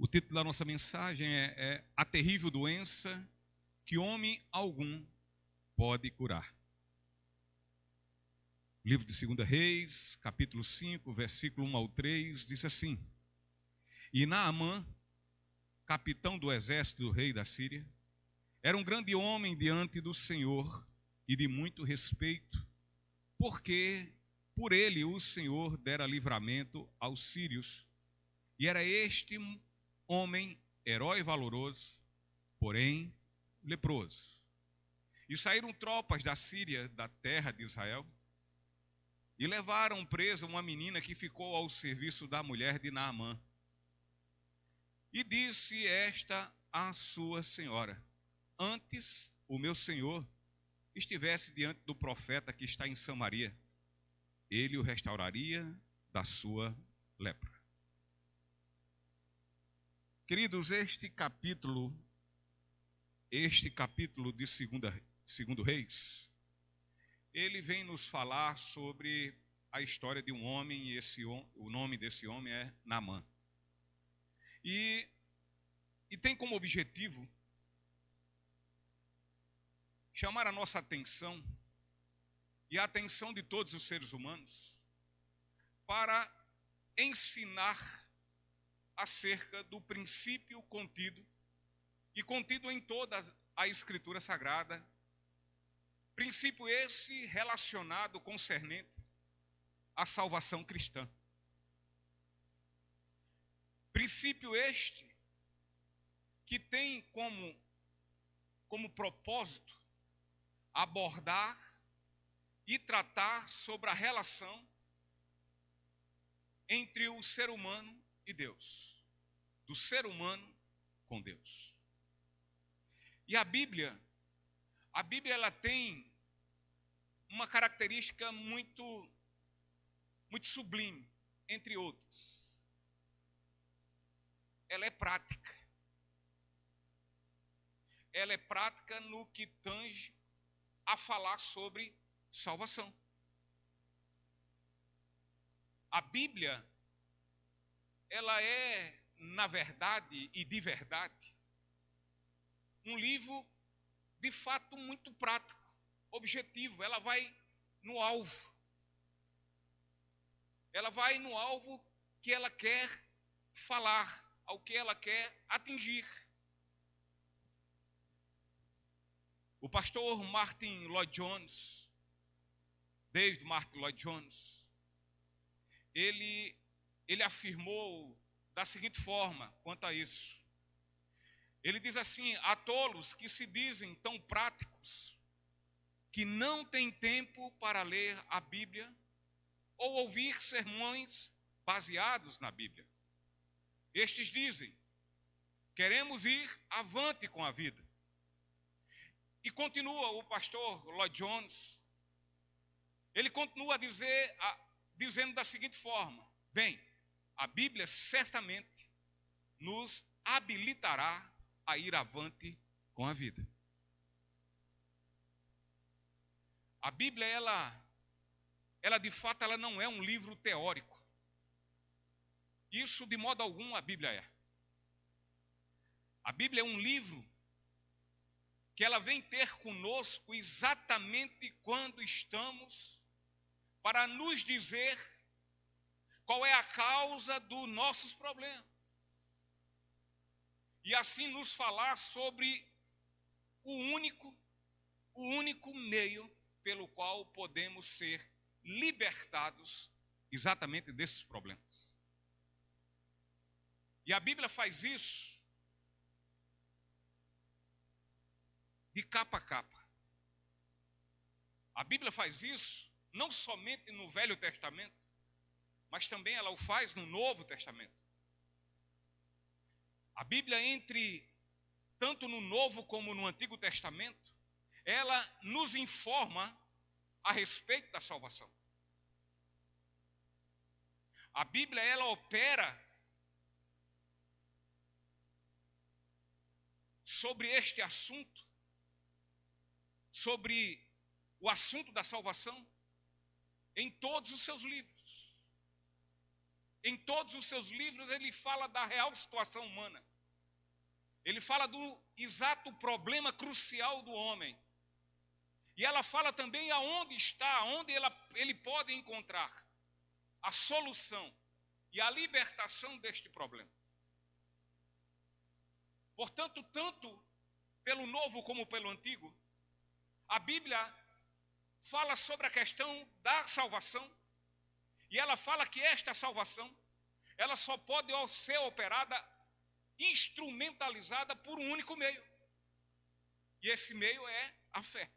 título da nossa mensagem é A Terrível Doença que Homem Algum Pode Curar. Livro de 2 Reis, capítulo 5, versículo 1 ao 3, diz assim: E Naamã, capitão do exército do rei da Síria, era um grande homem diante do Senhor e de muito respeito, porque por ele o Senhor dera livramento aos sírios, e era este homem herói valoroso, porém leproso. E saíram tropas da Síria, da terra de Israel, e levaram presa uma menina que ficou ao serviço da mulher de Naamã. E disse esta à sua senhora: Antes o meu senhor estivesse diante do profeta que está em Samaria, ele o restauraria da sua lepra. Queridos, este capítulo de 2 Reis, ele vem nos falar sobre a história de um homem, e o nome desse homem é Naamã. E tem como objetivo chamar a nossa atenção e a atenção de todos os seres humanos para ensinar acerca do princípio contido em toda a Escritura Sagrada, princípio esse relacionado concernente à salvação cristã. Princípio este que tem como propósito abordar e tratar sobre a relação entre o ser humano e Deus, do ser humano com Deus. E a Bíblia ela tem uma característica muito sublime, entre outras. Ela é prática. Ela é prática no que tange a falar sobre salvação. A Bíblia, ela é, na verdade e de verdade, um livro de fato muito prático, objetivo. Ela vai no alvo. Ela vai no alvo que ela quer falar, ao que ela quer atingir. O pastor David Martin Lloyd Jones, ele afirmou da seguinte forma quanto a isso. Ele diz assim: há tolos que se dizem tão práticos que não têm tempo para ler a Bíblia ou ouvir sermões baseados na Bíblia. Estes dizem: queremos ir avante com a vida. E continua o pastor Lloyd Jones, ele continua dizendo da seguinte forma: bem, a Bíblia certamente nos habilitará a ir avante com a vida. A Bíblia, ela de fato, ela não é um livro teórico. Isso de modo algum a Bíblia é. A Bíblia é um livro que ela vem ter conosco exatamente quando estamos, para nos dizer qual é a causa dos nossos problemas. E assim nos falar sobre o único meio pelo qual podemos ser libertados exatamente desses problemas. E a Bíblia faz isso de capa a capa. A Bíblia faz isso não somente no Velho Testamento, mas também ela o faz no Novo Testamento. A Bíblia, tanto no Novo como no Antigo Testamento, ela nos informa a respeito da salvação. A Bíblia, ela opera sobre este assunto, sobre o assunto da salvação, em todos os seus livros. em todos os seus livros, ele fala da real situação humana. Ele fala do exato problema crucial do homem. E ela fala também aonde está, onde ele pode encontrar a solução e a libertação deste problema. Portanto, tanto pelo Novo como pelo Antigo, a Bíblia fala sobre a questão da salvação, e ela fala que esta salvação, ela só pode ser operada, instrumentalizada por um único meio. E esse meio é a fé.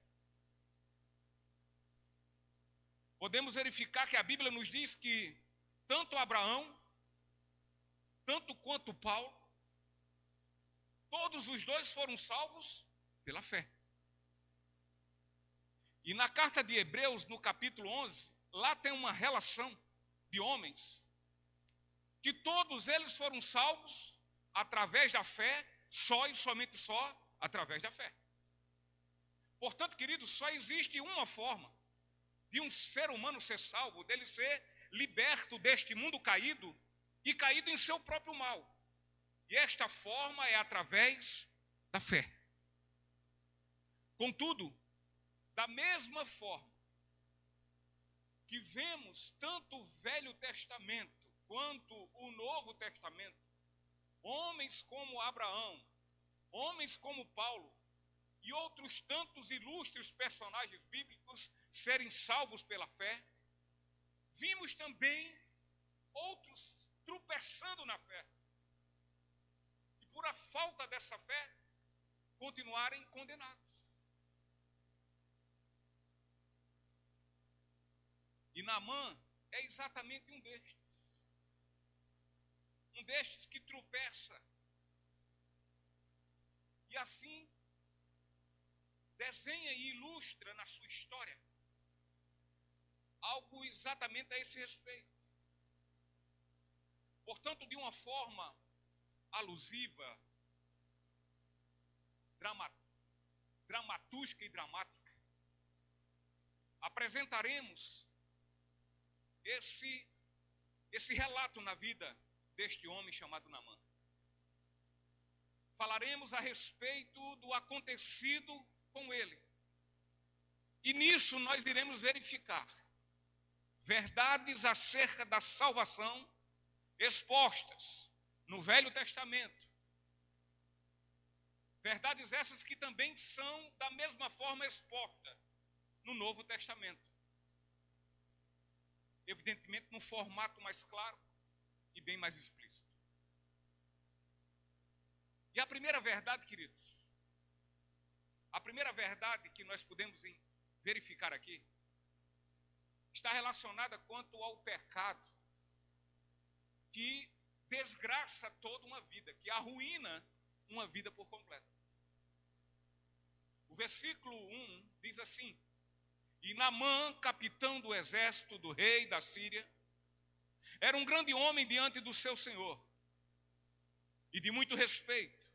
Podemos verificar que a Bíblia nos diz que tanto Abraão, tanto quanto Paulo, todos os dois foram salvos pela fé. E na carta de Hebreus, no capítulo 11, lá tem uma relação de homens, que todos eles foram salvos através da fé, só e somente só através da fé. Portanto, queridos, só existe uma forma de um ser humano ser salvo, dele ser liberto deste mundo caído e caído em seu próprio mal. E esta forma é através da fé. Contudo, da mesma forma que vemos tanto o Velho Testamento quanto o Novo Testamento, homens como Abraão, homens como Paulo e outros tantos ilustres personagens bíblicos serem salvos pela fé, vimos também outros tropeçando na fé e por a falta dessa fé continuarem condenados. E Naamã é exatamente um destes que tropeça e assim desenha e ilustra na sua história algo exatamente a esse respeito. Portanto, de uma forma alusiva, dramatúrgica e dramática, apresentaremos esse relato na vida deste homem chamado Naamã. Falaremos a respeito do acontecido com ele. E nisso nós iremos verificar verdades acerca da salvação expostas no Velho Testamento. Verdades essas que também são da mesma forma expostas no Novo Testamento. Evidentemente, num formato mais claro e bem mais explícito. E a primeira verdade, queridos, a primeira verdade que nós podemos verificar aqui, está relacionada quanto ao pecado que desgraça toda uma vida, que arruína uma vida por completo. O versículo 1 diz assim: e Naamã, capitão do exército do rei da Síria, era um grande homem diante do seu senhor e de muito respeito,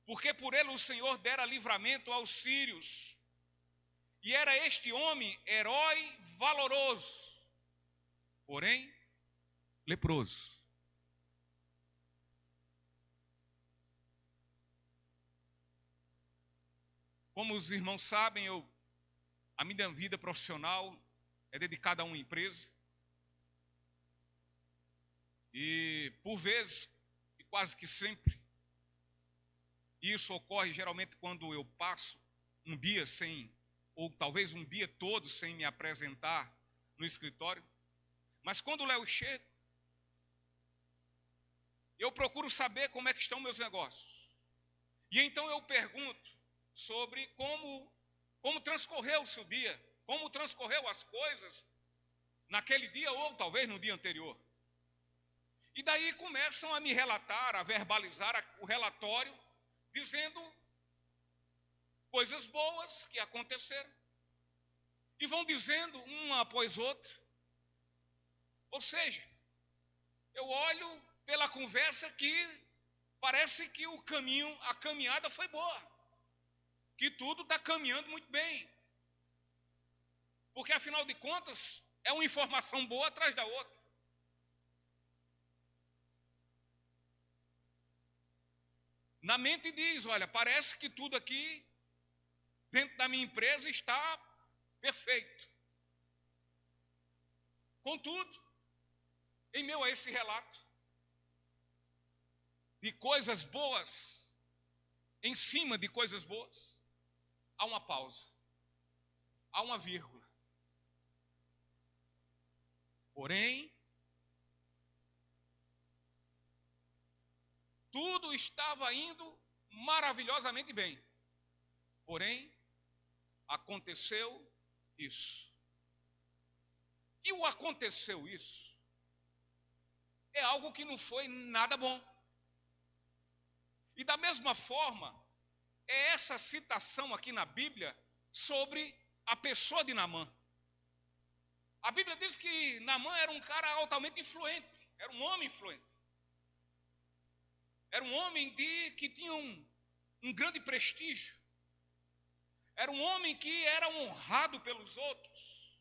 porque por ele o Senhor dera livramento aos sírios. E era este homem herói valoroso, porém leproso. Como os irmãos sabem, a minha vida profissional é dedicada a uma empresa. E por vezes, e quase que sempre, isso ocorre geralmente quando eu passo um dia sem, ou talvez um dia todo sem me apresentar no escritório. Mas quando o Léo chega, eu procuro saber como é que estão meus negócios. E então eu pergunto sobre como transcorreu o seu dia, como transcorreu as coisas naquele dia ou talvez no dia anterior. E daí começam a me relatar, a verbalizar o relatório, dizendo coisas boas que aconteceram. E vão dizendo uma após outra. Ou seja, eu olho pela conversa que parece que a caminhada foi boa. Que tudo está caminhando muito bem. Porque, afinal de contas, é uma informação boa atrás da outra. na mente diz, olha, parece que tudo aqui dentro da minha empresa está perfeito. Contudo, em meio a esse relato de coisas boas, em cima de coisas boas, há uma pausa, há uma vírgula. Porém, tudo estava indo maravilhosamente bem. Porém, aconteceu isso. E o aconteceu isso é algo que não foi nada bom. E da mesma forma, é essa citação aqui na Bíblia sobre a pessoa de Naamã. A Bíblia diz que Naamã era um cara altamente influente, era um homem influente. Era um homem que tinha um grande prestígio. Era um homem que era honrado pelos outros.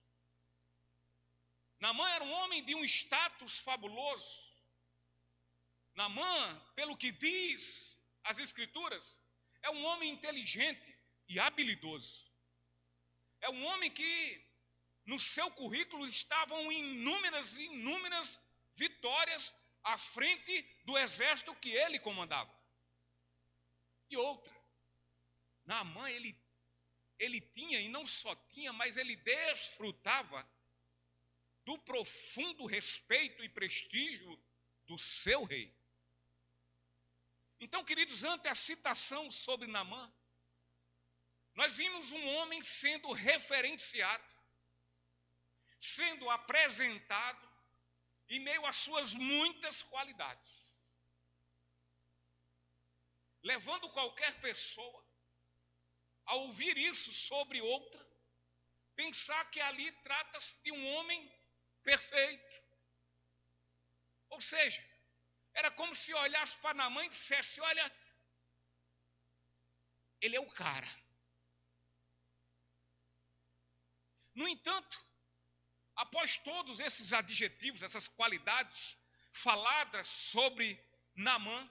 Naamã era um homem de um status fabuloso. Naamã, pelo que diz as Escrituras, é um homem inteligente e habilidoso. É um homem que no seu currículo estavam inúmeras vitórias à frente do exército que ele comandava. E outra, Naamã, ele tinha, e não só tinha, mas ele desfrutava do profundo respeito e prestígio do seu rei. Então, queridos, ante a citação sobre Naamã, nós vimos um homem sendo referenciado, sendo apresentado em meio às suas muitas qualidades, levando qualquer pessoa a ouvir isso sobre outra, pensar que ali trata-se de um homem perfeito. Ou seja, era como se olhasse para Naamã e dissesse, olha, ele é o cara. No entanto, após todos esses adjetivos, essas qualidades faladas sobre Naamã,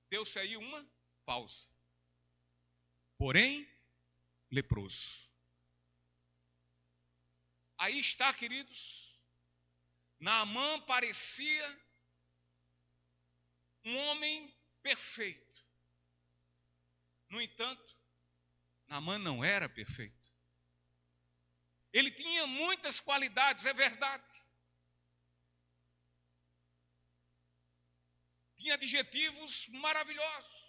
deu-se aí uma pausa. Porém, leproso. Aí está, queridos, Naamã parecia um homem perfeito. No entanto, Naamã não era perfeito. Ele tinha muitas qualidades, é verdade. Tinha adjetivos maravilhosos.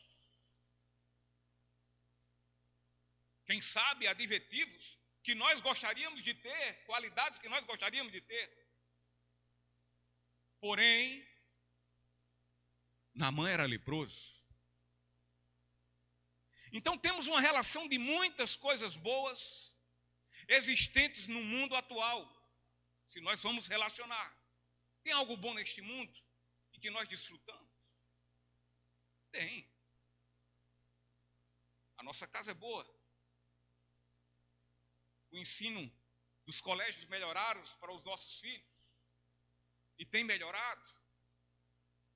Quem sabe adjetivos que nós gostaríamos de ter, qualidades que nós gostaríamos de ter. Porém, Naamã era leproso. Então temos uma relação de muitas coisas boas existentes no mundo atual, se nós vamos relacionar. Tem algo bom neste mundo e que nós desfrutamos? Tem. A nossa casa é boa. O ensino dos colégios melhoraram para os nossos filhos e tem melhorado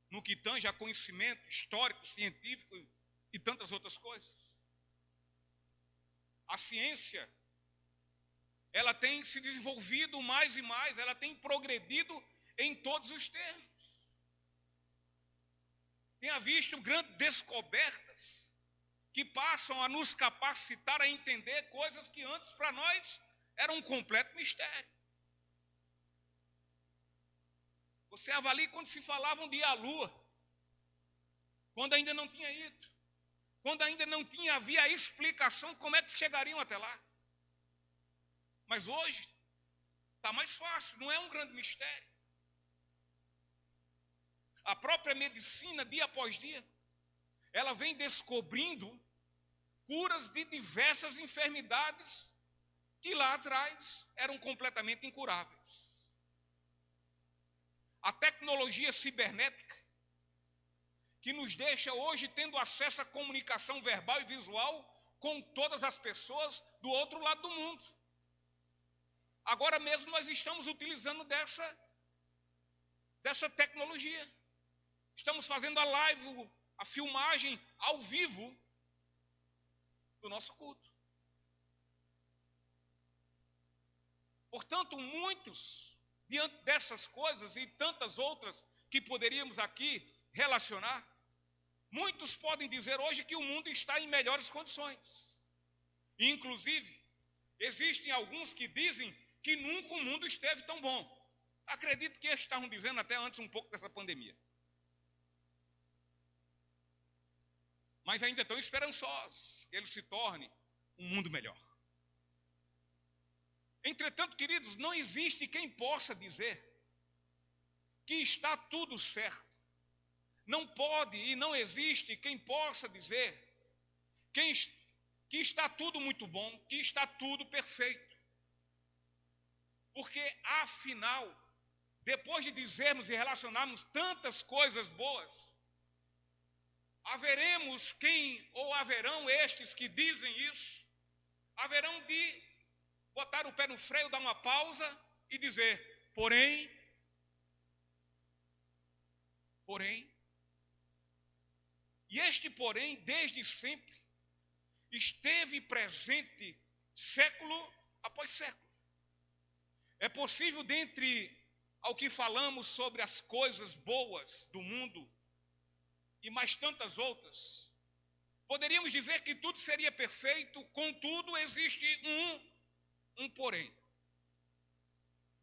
no que tange a conhecimento histórico, científico e tantas outras coisas. A ciência, ela tem se desenvolvido mais e mais, ela tem progredido em todos os termos. Tem havido grandes descobertas que passam a nos capacitar a entender coisas que antes para nós eram um completo mistério. Você avalia quando se falavam de ir à Lua, quando ainda não tinha ido, quando ainda não havia a explicação de como é que chegariam até lá. Mas hoje está mais fácil, não é um grande mistério. A própria medicina, dia após dia, ela vem descobrindo curas de diversas enfermidades que lá atrás eram completamente incuráveis. A tecnologia cibernética, que nos deixa hoje tendo acesso à comunicação verbal e visual com todas as pessoas do outro lado do mundo. Agora mesmo nós estamos utilizando dessa tecnologia. Estamos fazendo a live a filmagem ao vivo do nosso culto. Portanto, muitos, diante dessas coisas e tantas outras que poderíamos aqui relacionar, muitos podem dizer hoje que o mundo está em melhores condições. E, inclusive, existem alguns que dizem que nunca o mundo esteve tão bom. Acredito que eles estavam dizendo até antes um pouco dessa pandemia. Mas ainda estão esperançosos que ele se torne um mundo melhor. Entretanto, queridos, não existe quem possa dizer que está tudo certo. Não pode e não existe quem possa dizer que está tudo muito bom, que está tudo perfeito. Porque, afinal, depois de dizermos e relacionarmos tantas coisas boas, haveremos quem, ou haverão estes que dizem isso, haverão de botar o pé no freio, dar uma pausa e dizer, porém, e este porém, desde sempre, esteve presente século após século. É possível, dentre ao que falamos sobre as coisas boas do mundo e mais tantas outras, poderíamos dizer que tudo seria perfeito, contudo existe um porém.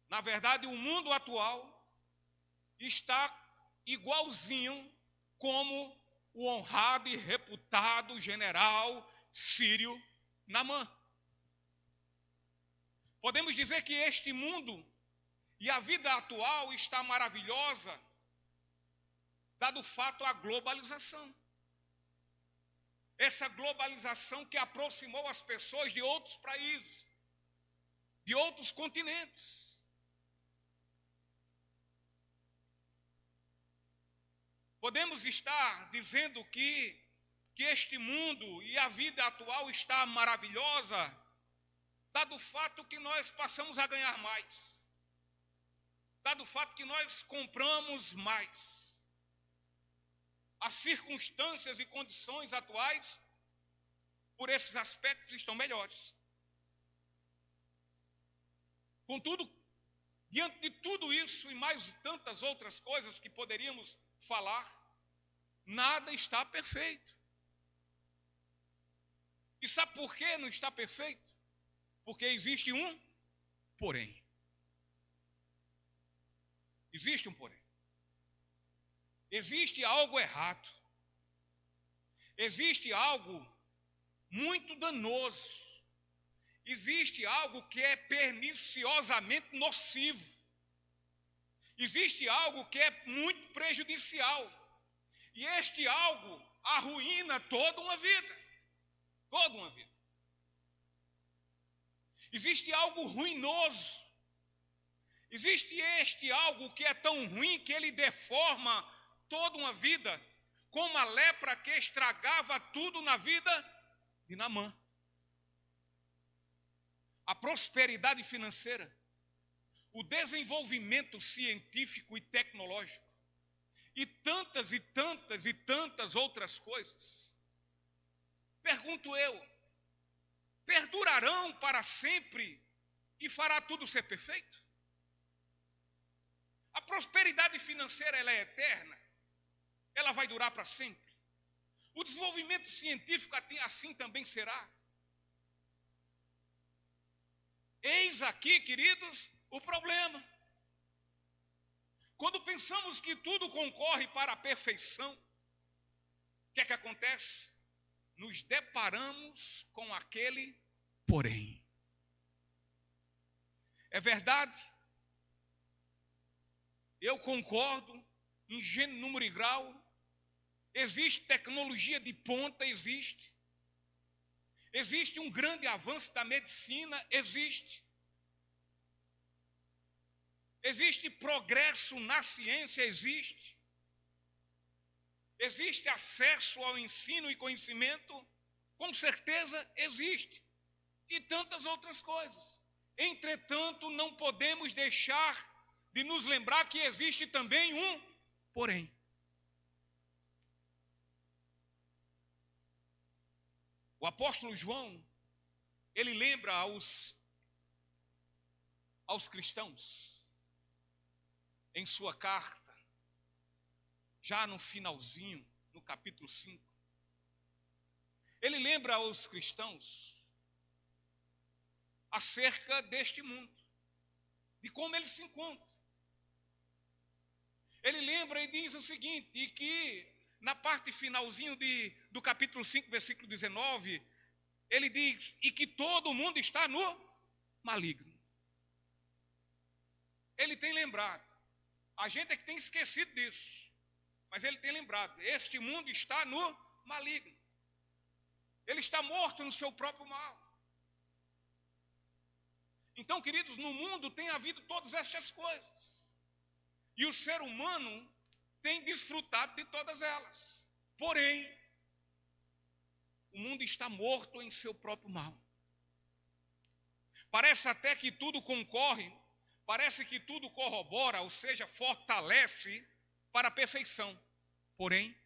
Na verdade, o mundo atual está igualzinho como o honrado e reputado general sírio Naamã. Podemos dizer que este mundo e a vida atual está maravilhosa, dado o fato a globalização. Essa globalização que aproximou as pessoas de outros países, de outros continentes. Podemos estar dizendo que este mundo e a vida atual está maravilhosa, dado o fato que nós passamos a ganhar mais, dado o fato que nós compramos mais. As circunstâncias e condições atuais, por esses aspectos, estão melhores. Contudo, diante de tudo isso e mais tantas outras coisas que poderíamos falar, nada está perfeito. E sabe por que não está perfeito? Porque existe um porém. Existe um porém. Existe algo errado. Existe algo muito danoso. Existe algo que é perniciosamente nocivo. Existe algo que é muito prejudicial. E este algo arruína toda uma vida. Toda uma vida. Existe algo ruinoso. Existe este algo que é tão ruim que ele deforma toda uma vida, como a lepra que estragava tudo na vida de Naamã. A prosperidade financeira, o desenvolvimento científico e tecnológico, e tantas e tantas e tantas outras coisas. Pergunto eu, perdurarão para sempre e fará tudo ser perfeito? A prosperidade financeira, ela é eterna? Ela vai durar para sempre? O desenvolvimento científico assim também será? Eis aqui, queridos, o problema. Quando pensamos que tudo concorre para a perfeição, o que é que acontece? Nos deparamos com aquele porém. É verdade, eu concordo, em gênero, número e grau, existe tecnologia de ponta, existe um grande avanço da medicina, existe progresso na ciência, existe acesso ao ensino e conhecimento, com certeza existe, e tantas outras coisas. Entretanto, não podemos deixar de nos lembrar que existe também um porém. O apóstolo João, ele lembra aos cristãos, em sua carta, já no finalzinho, no capítulo 5, ele lembra aos cristãos acerca deste mundo, de como ele se encontra. Ele lembra e diz o seguinte, e que na parte finalzinho do capítulo 5, versículo 19, ele diz, e que todo mundo está no maligno. Ele tem lembrado, a gente é que tem esquecido disso, mas ele tem lembrado, este mundo está no maligno. Ele está morto no seu próprio mal. Então, queridos, no mundo tem havido todas estas coisas. E o ser humano tem desfrutado de todas elas. Porém, o mundo está morto em seu próprio mal. Parece até que tudo concorre, parece que tudo corrobora, ou seja, fortalece para a perfeição. Porém,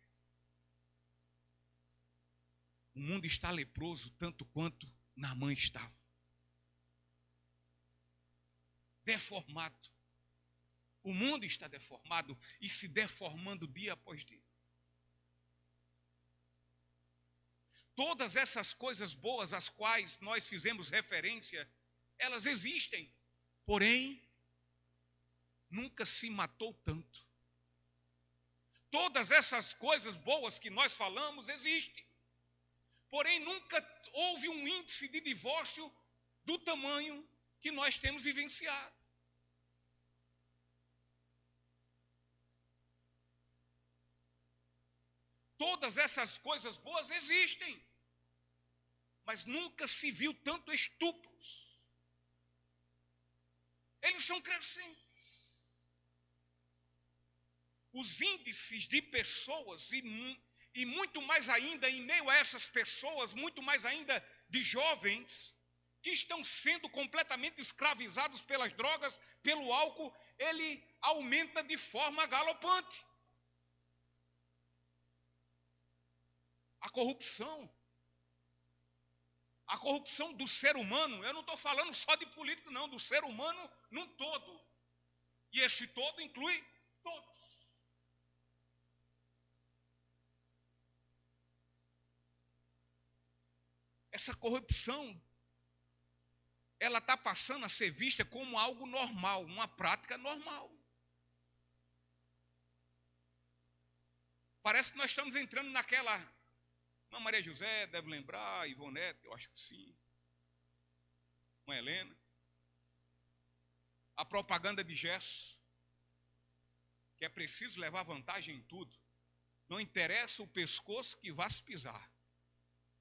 o mundo está leproso tanto quanto Naamã estava. Deformado. O mundo está deformado e se deformando dia após dia. Todas essas coisas boas às quais nós fizemos referência, elas existem, porém, nunca se matou tanto. Todas essas coisas boas que nós falamos existem, porém, nunca houve um índice de divórcio do tamanho que nós temos vivenciado. Todas essas coisas boas existem, mas nunca se viu tanto estupros. Eles são crescentes. Os índices de pessoas, e muito mais ainda, em meio a essas pessoas, muito mais ainda de jovens, que estão sendo completamente escravizados pelas drogas, pelo álcool, ele aumenta de forma galopante. A corrupção do ser humano, eu não estou falando só de político, não, do ser humano num todo. E esse todo inclui todos. Essa corrupção, ela está passando a ser vista como algo normal, uma prática normal. Parece que nós estamos entrando naquela... Irmã Maria José deve lembrar, Ivonete, eu acho que sim. Mãe Helena. A propaganda de Gesso, que é preciso levar vantagem em tudo. Não interessa o pescoço que vá se pisar.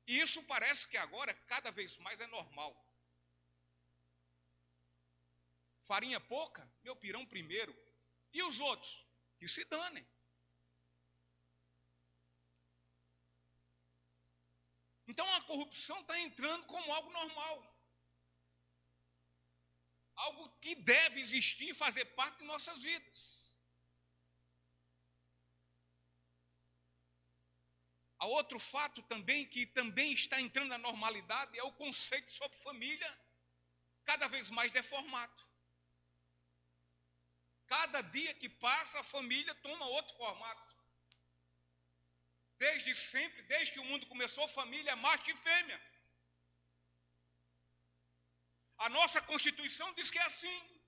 E isso parece que agora, cada vez mais, é normal. Farinha pouca, meu pirão primeiro. E os outros? Que se danem. Então a corrupção está entrando como algo normal. Algo que deve existir e fazer parte de nossas vidas. Há outro fato também que também está entrando na normalidade é o conceito sobre família cada vez mais deformado. Cada dia que passa a família toma outro formato. Desde sempre, desde que o mundo começou, família é macho e fêmea. A nossa Constituição diz que é assim,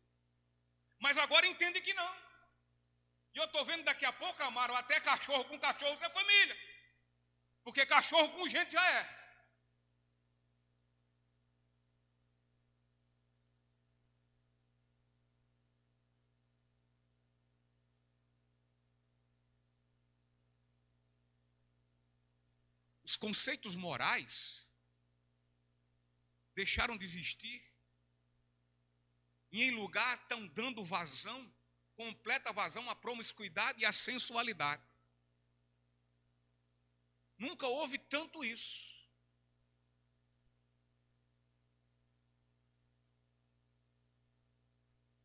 mas agora entende que não. E eu estou vendo daqui a pouco, Amaro, até cachorro com cachorro é família, porque cachorro com gente já é. Os conceitos morais deixaram de existir e em lugar estão dando vazão, completa vazão à promiscuidade e à sensualidade. Nunca houve tanto isso.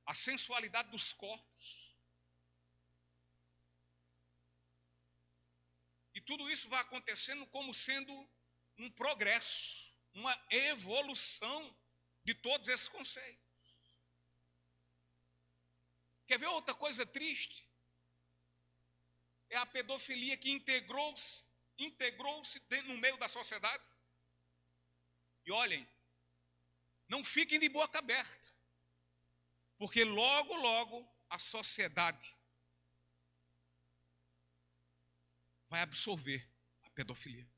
A sensualidade dos corpos. E tudo isso vai acontecendo como sendo um progresso, uma evolução de todos esses conceitos. Quer ver outra coisa triste? É a pedofilia que integrou-se no meio da sociedade. E olhem, não fiquem de boca aberta, porque logo, logo a sociedade vai absorver a pedofilia,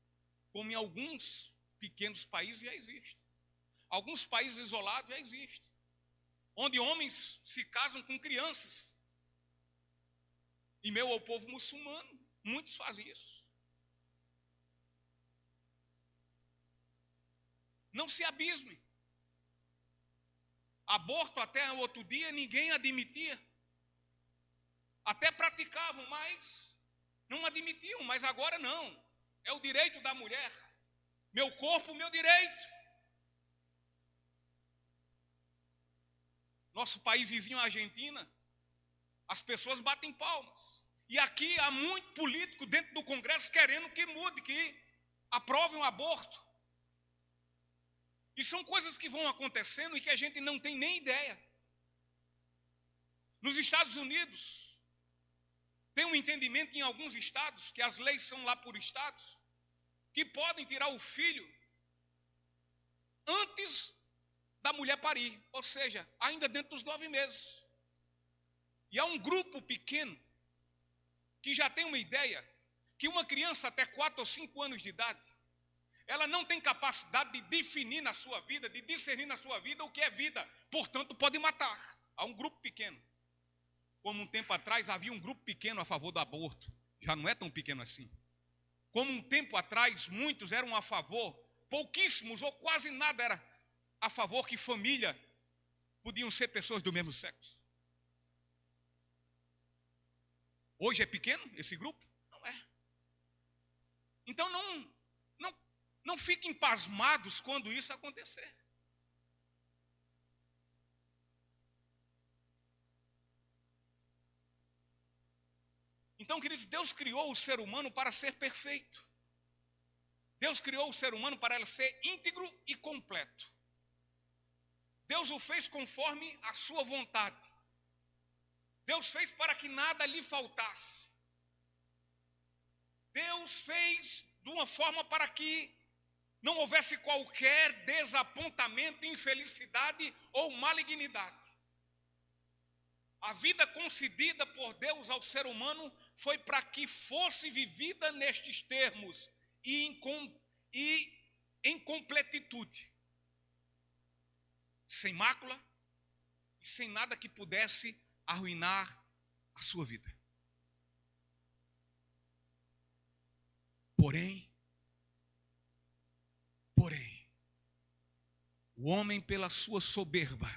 como em alguns pequenos países já existe. Alguns países isolados já existe, onde homens se casam com crianças. Em meio ao povo muçulmano, muitos fazem isso. Não se abisme. Aborto até o outro dia ninguém admitia. Até praticavam, mas não admitiam. Mas agora não. É o direito da mulher. Meu corpo, meu direito. Nosso país vizinho, a Argentina, as pessoas batem palmas. E aqui há muito político dentro do Congresso querendo que mude, que aprove um aborto. E são coisas que vão acontecendo e que a gente não tem nem ideia. Nos Estados Unidos, tem um entendimento em alguns estados, que as leis são lá por estados, que podem tirar o filho antes da mulher parir, ou seja, ainda dentro dos 9 meses. E há um grupo pequeno que já tem uma ideia que uma criança até 4 ou 5 anos de idade, ela não tem capacidade de definir na sua vida, de discernir na sua vida o que é vida, portanto pode matar. Há um grupo pequeno. Como um tempo atrás havia um grupo pequeno a favor do aborto, já não é tão pequeno assim. Como um tempo atrás muitos eram a favor, pouquíssimos ou quase nada era a favor que família podiam ser pessoas do mesmo sexo. Hoje é pequeno esse grupo? Não é. Então não fiquem pasmados quando isso acontecer. Então, queridos, Deus criou o ser humano para ser perfeito. Deus criou o ser humano para ele ser íntegro e completo. Deus o fez conforme a sua vontade. Deus fez para que nada lhe faltasse. Deus fez de uma forma para que não houvesse qualquer desapontamento, infelicidade ou malignidade. A vida concedida por Deus ao ser humano foi para que fosse vivida nestes termos e em completitude, sem mácula e sem nada que pudesse arruinar a sua vida. Porém, o homem pela sua soberba,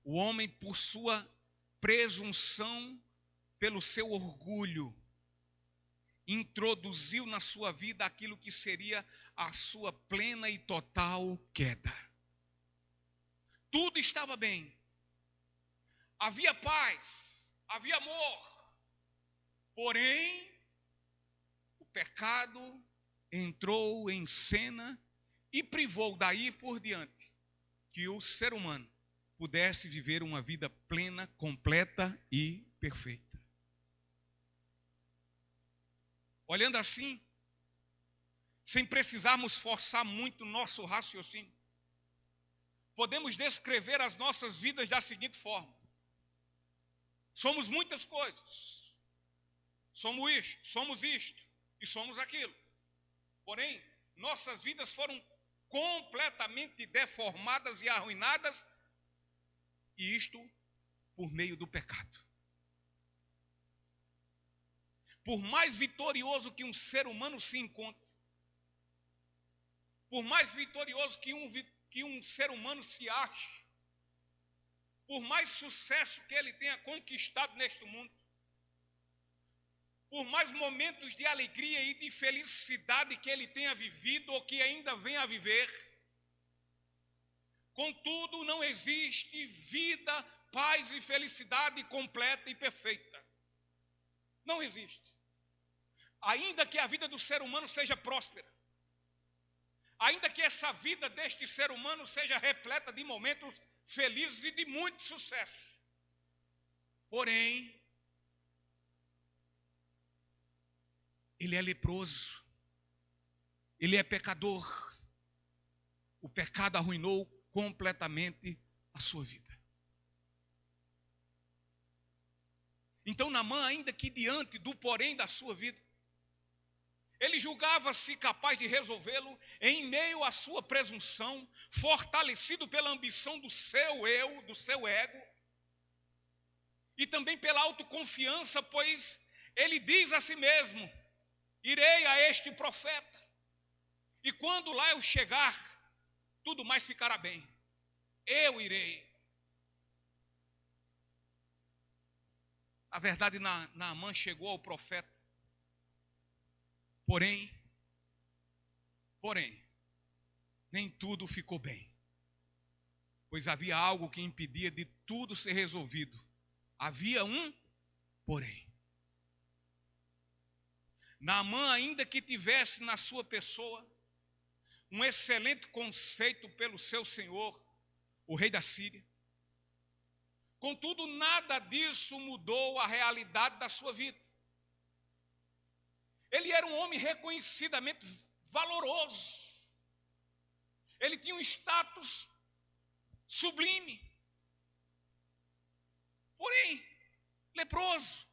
o homem por sua presunção, pelo seu orgulho, introduziu na sua vida aquilo que seria a sua plena e total queda. Tudo estava bem. Havia paz, havia amor. Porém, o pecado entrou em cena e privou daí por diante que o ser humano pudesse viver uma vida plena, completa e perfeita. Olhando assim, sem precisarmos forçar muito nosso raciocínio, podemos descrever as nossas vidas da seguinte forma: somos muitas coisas, somos isto e somos aquilo. Porém, nossas vidas foram completamente deformadas e arruinadas, e isto por meio do pecado. Por mais vitorioso que um ser humano se encontre, por mais vitorioso que um ser humano se ache, por mais sucesso que ele tenha conquistado neste mundo, por mais momentos de alegria e de felicidade que ele tenha vivido ou que ainda venha a viver, contudo, não existe vida, paz e felicidade completa e perfeita. Não existe. Ainda que a vida do ser humano seja próspera, ainda que essa vida deste ser humano seja repleta de momentos felizes e de muito sucesso, porém, ele é leproso, ele é pecador. O pecado arruinou completamente a sua vida. Então Naamã, ainda que diante do porém da sua vida, ele julgava-se capaz de resolvê-lo em meio à sua presunção, fortalecido pela ambição do seu eu, do seu ego, e também pela autoconfiança, pois ele diz a si mesmo: irei a este profeta, e quando lá eu chegar, tudo mais ficará bem. Eu irei. A verdade, Naamã chegou ao profeta, porém, nem tudo ficou bem, pois havia algo que impedia de tudo ser resolvido. Havia um porém. Naamã, ainda que tivesse na sua pessoa um excelente conceito pelo seu senhor, o rei da Síria, contudo, nada disso mudou a realidade da sua vida. Ele era um homem reconhecidamente valoroso. Ele tinha um status sublime. Porém, leproso.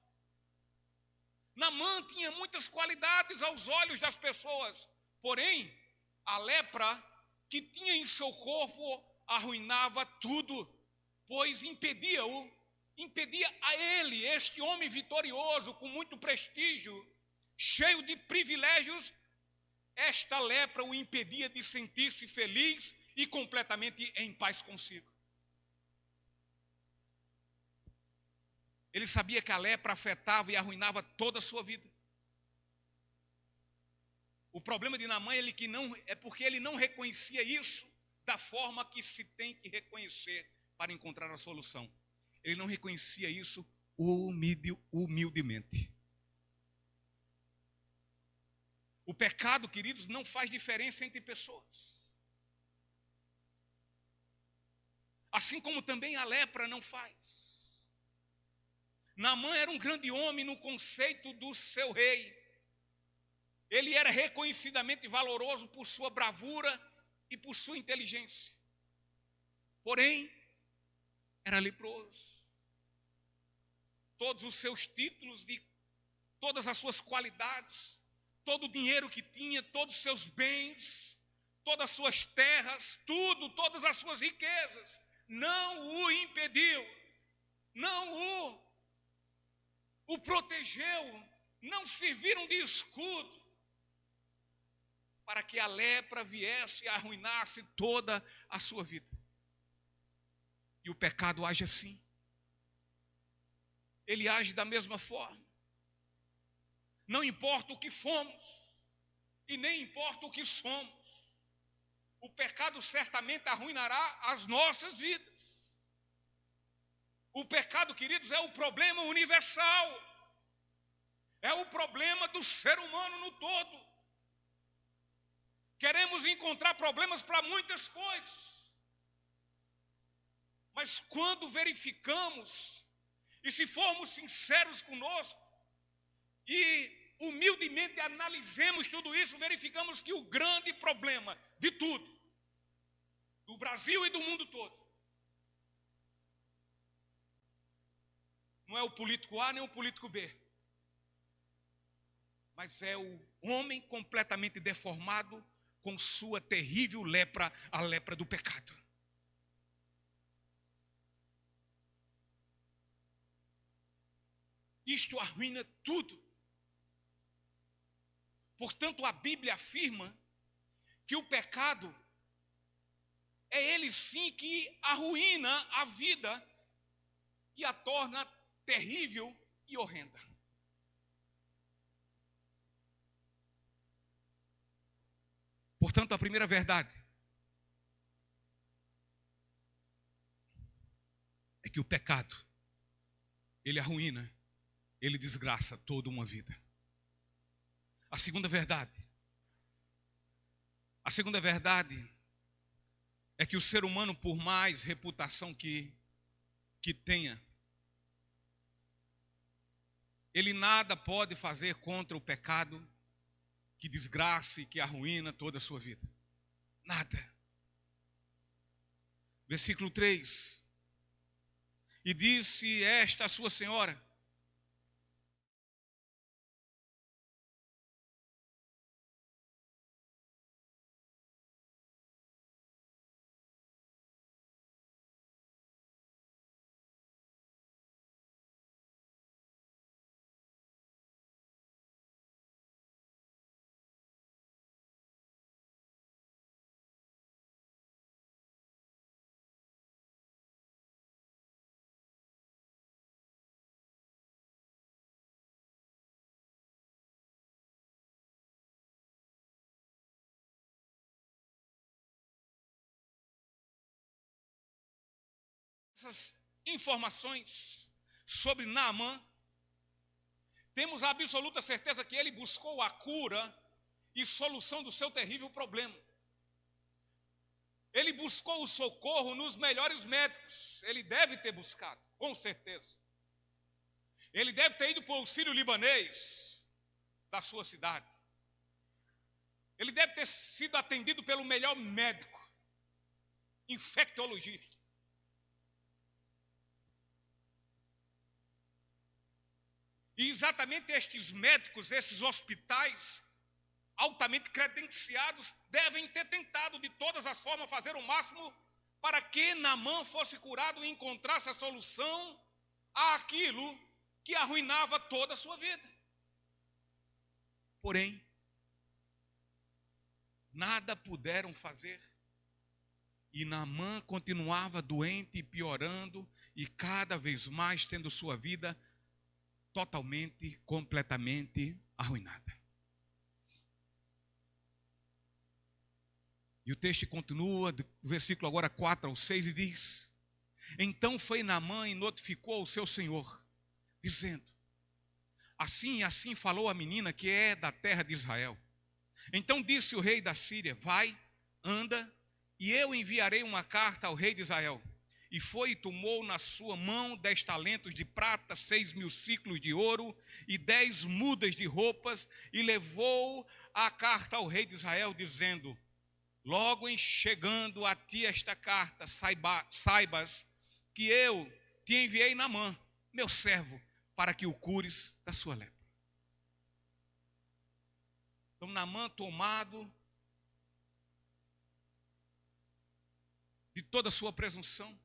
Naamã tinha muitas qualidades aos olhos das pessoas. Porém, a lepra que tinha em seu corpo arruinava tudo, pois impedia a ele, este homem vitorioso, com muito prestígio, cheio de privilégios, esta lepra o impedia de sentir-se feliz e completamente em paz consigo. Ele sabia que a lepra afetava e arruinava toda a sua vida. O problema de Naamã é porque ele não reconhecia isso da forma que se tem que reconhecer para encontrar a solução. Ele não reconhecia isso humildemente. O pecado, queridos, não faz diferença entre pessoas. Assim como também a lepra não faz. Naamã era um grande homem no conceito do seu rei. Ele era reconhecidamente valoroso por sua bravura e por sua inteligência. Porém, era leproso. Todos os seus títulos, todas as suas qualidades, todo o dinheiro que tinha, todos os seus bens, todas as suas terras, todas as suas riquezas, não o impediu, não o protegeu, não serviram de escudo para que a lepra viesse e arruinasse toda a sua vida. E o pecado age assim. Ele age da mesma forma. Não importa o que fomos e nem importa o que somos, o pecado certamente arruinará as nossas vidas. O pecado, queridos, é o problema universal. É o problema do ser humano no todo. Queremos encontrar problemas para muitas coisas. Mas quando verificamos, e se formos sinceros conosco, e humildemente analisemos tudo isso, verificamos que o grande problema de tudo, do Brasil e do mundo todo, não é o político A nem o político B, mas é o homem completamente deformado com sua terrível lepra, a lepra do pecado. Isto arruina tudo. Portanto, a Bíblia afirma que o pecado é ele sim que arruína a vida e a torna terrível e horrenda. Portanto, a primeira verdade é que o pecado, ele arruína, ele desgraça toda uma vida. A segunda verdade A segunda verdade é que o ser humano, por mais reputação que tenha, ele nada pode fazer contra o pecado que desgraça e que arruína toda a sua vida. Nada. Versículo 3. E disse esta a sua senhora: essas informações sobre Naamã, temos a absoluta certeza que ele buscou a cura e solução do seu terrível problema. Ele buscou o socorro nos melhores médicos. Ele deve ter buscado, com certeza. Ele deve ter ido para o sírio-libanês da sua cidade. Ele deve ter sido atendido pelo melhor médico, infectologista. E exatamente estes médicos, esses hospitais altamente credenciados, devem ter tentado de todas as formas fazer o máximo para que Naamã fosse curado e encontrasse a solução àquilo que arruinava toda a sua vida. Porém, nada puderam fazer. E Naamã continuava doente e piorando, e cada vez mais tendo sua vida totalmente, completamente arruinada. E o texto continua, do versículo agora 4 ao 6, e diz: então foi Naamã e notificou ao seu senhor, dizendo: assim e assim falou a menina que é da terra de Israel. Então disse o rei da Síria: vai, anda, e eu enviarei uma carta ao rei de Israel. E foi e tomou na sua mão 10 talentos de prata, 6.000 siclos de ouro e 10 mudas de roupas, e levou a carta ao rei de Israel, dizendo: logo em chegando a ti esta carta, saibas que eu te enviei Naamã, meu servo, para que o cures da sua lepra. Então Naamã, tomado de toda a sua presunção,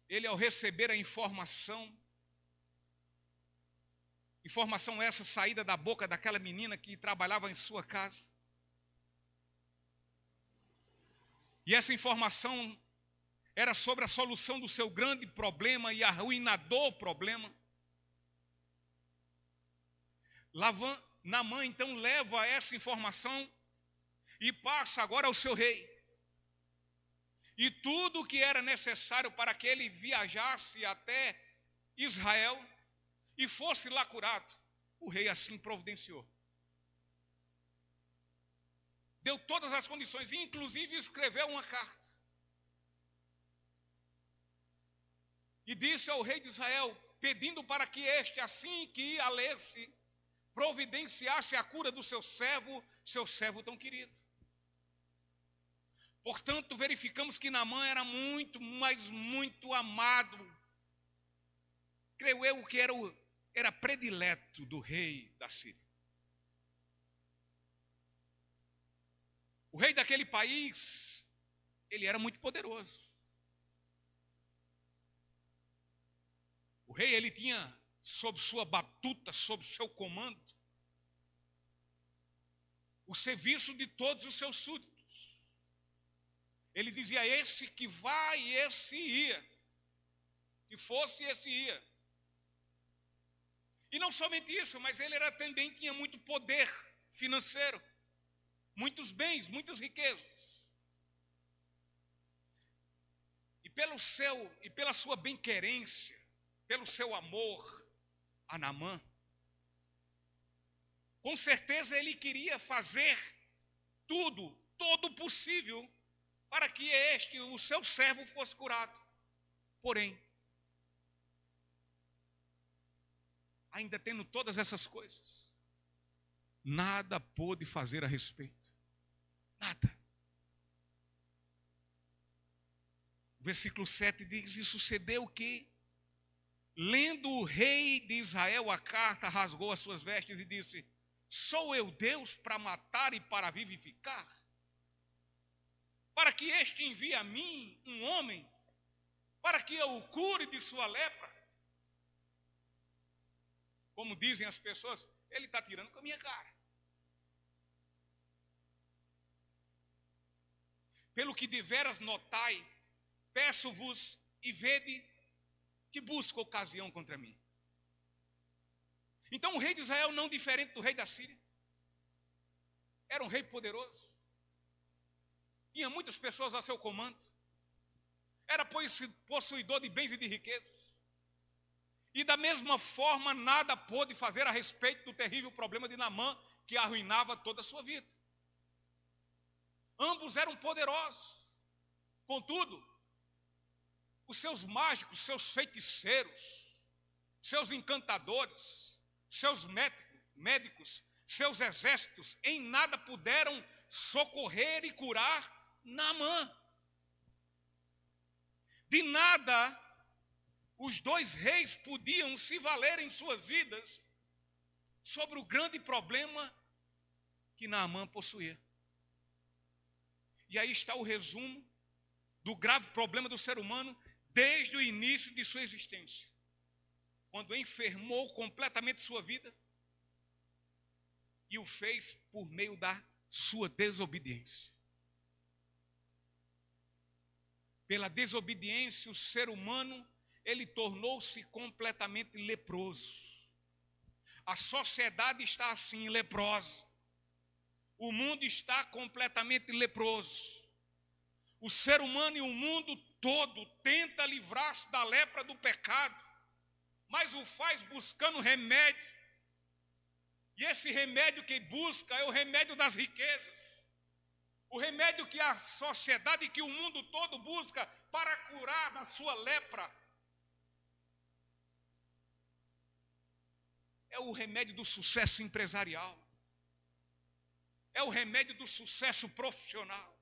ele, ao receber a informação essa saída da boca daquela menina que trabalhava em sua casa, e essa informação era sobre a solução do seu grande problema e arruinador problema, Naamã então leva essa informação e passa agora ao seu rei. E tudo o que era necessário para que ele viajasse até Israel e fosse lá curado, o rei assim providenciou. Deu todas as condições, inclusive escreveu uma carta. E disse ao rei de Israel, pedindo para que este, assim que a lesse, providenciasse a cura do seu servo tão querido. Portanto, verificamos que Naamã era muito, mas muito amado. Creio eu que era predileto do rei da Síria. O rei daquele país, ele era muito poderoso. O rei, ele tinha sob sua batuta, sob seu comando, o serviço de todos os seus súditos. Ele dizia: esse que vai, esse ia. Que fosse, esse ia. E não somente isso, mas ele também tinha muito poder financeiro, muitos bens, muitas riquezas. E pela sua bem-querência, pelo seu amor a Naamã, Com certeza ele queria fazer tudo, todo o possível, para que o seu servo, fosse curado. Porém, ainda tendo todas essas coisas, nada pôde fazer a respeito. Nada. O versículo 7 diz: e sucedeu que, lendo o rei de Israel a carta, rasgou as suas vestes e disse: sou eu Deus para matar e para vivificar? Para que este envie a mim um homem, para que eu o cure de sua lepra? Como dizem as pessoas, ele está tirando com a minha cara. Pelo que deveras notai, peço-vos e vede que busca ocasião contra mim. Então o rei de Israel, não diferente do rei da Síria, era um rei poderoso, tinha muitas pessoas a seu comando, era possuidor de bens e de riquezas, e da mesma forma nada pôde fazer a respeito do terrível problema de Naamã, que arruinava toda a sua vida. Ambos eram poderosos, contudo, os seus mágicos, seus feiticeiros, seus encantadores, seus médicos, seus exércitos, em nada puderam socorrer e curar Naamã. De nada os dois reis podiam se valer em suas vidas sobre o grande problema que Naamã possuía. E aí está o resumo do grave problema do ser humano desde o início de sua existência, quando enfermou completamente sua vida e o fez por meio da sua desobediência. Pela desobediência, o ser humano, ele tornou-se completamente leproso. A sociedade está assim, leprosa. O mundo está completamente leproso. O ser humano e o mundo todo tenta livrar-se da lepra do pecado, mas o faz buscando remédio. E esse remédio que busca é o remédio das riquezas. O remédio que a sociedade, que o mundo todo busca para curar da sua lepra. É o remédio do sucesso empresarial. É o remédio do sucesso profissional.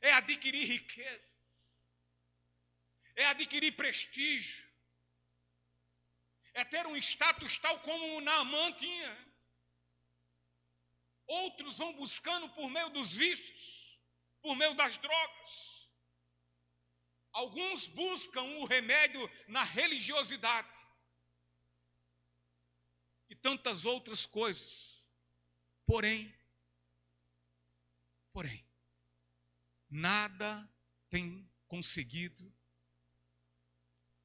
É adquirir riqueza. É adquirir prestígio. É ter um status tal como o Naamã tinha. Outros vão buscando por meio dos vícios, por meio das drogas. Alguns buscam o remédio na religiosidade. E tantas outras coisas. Porém, nada tem conseguido,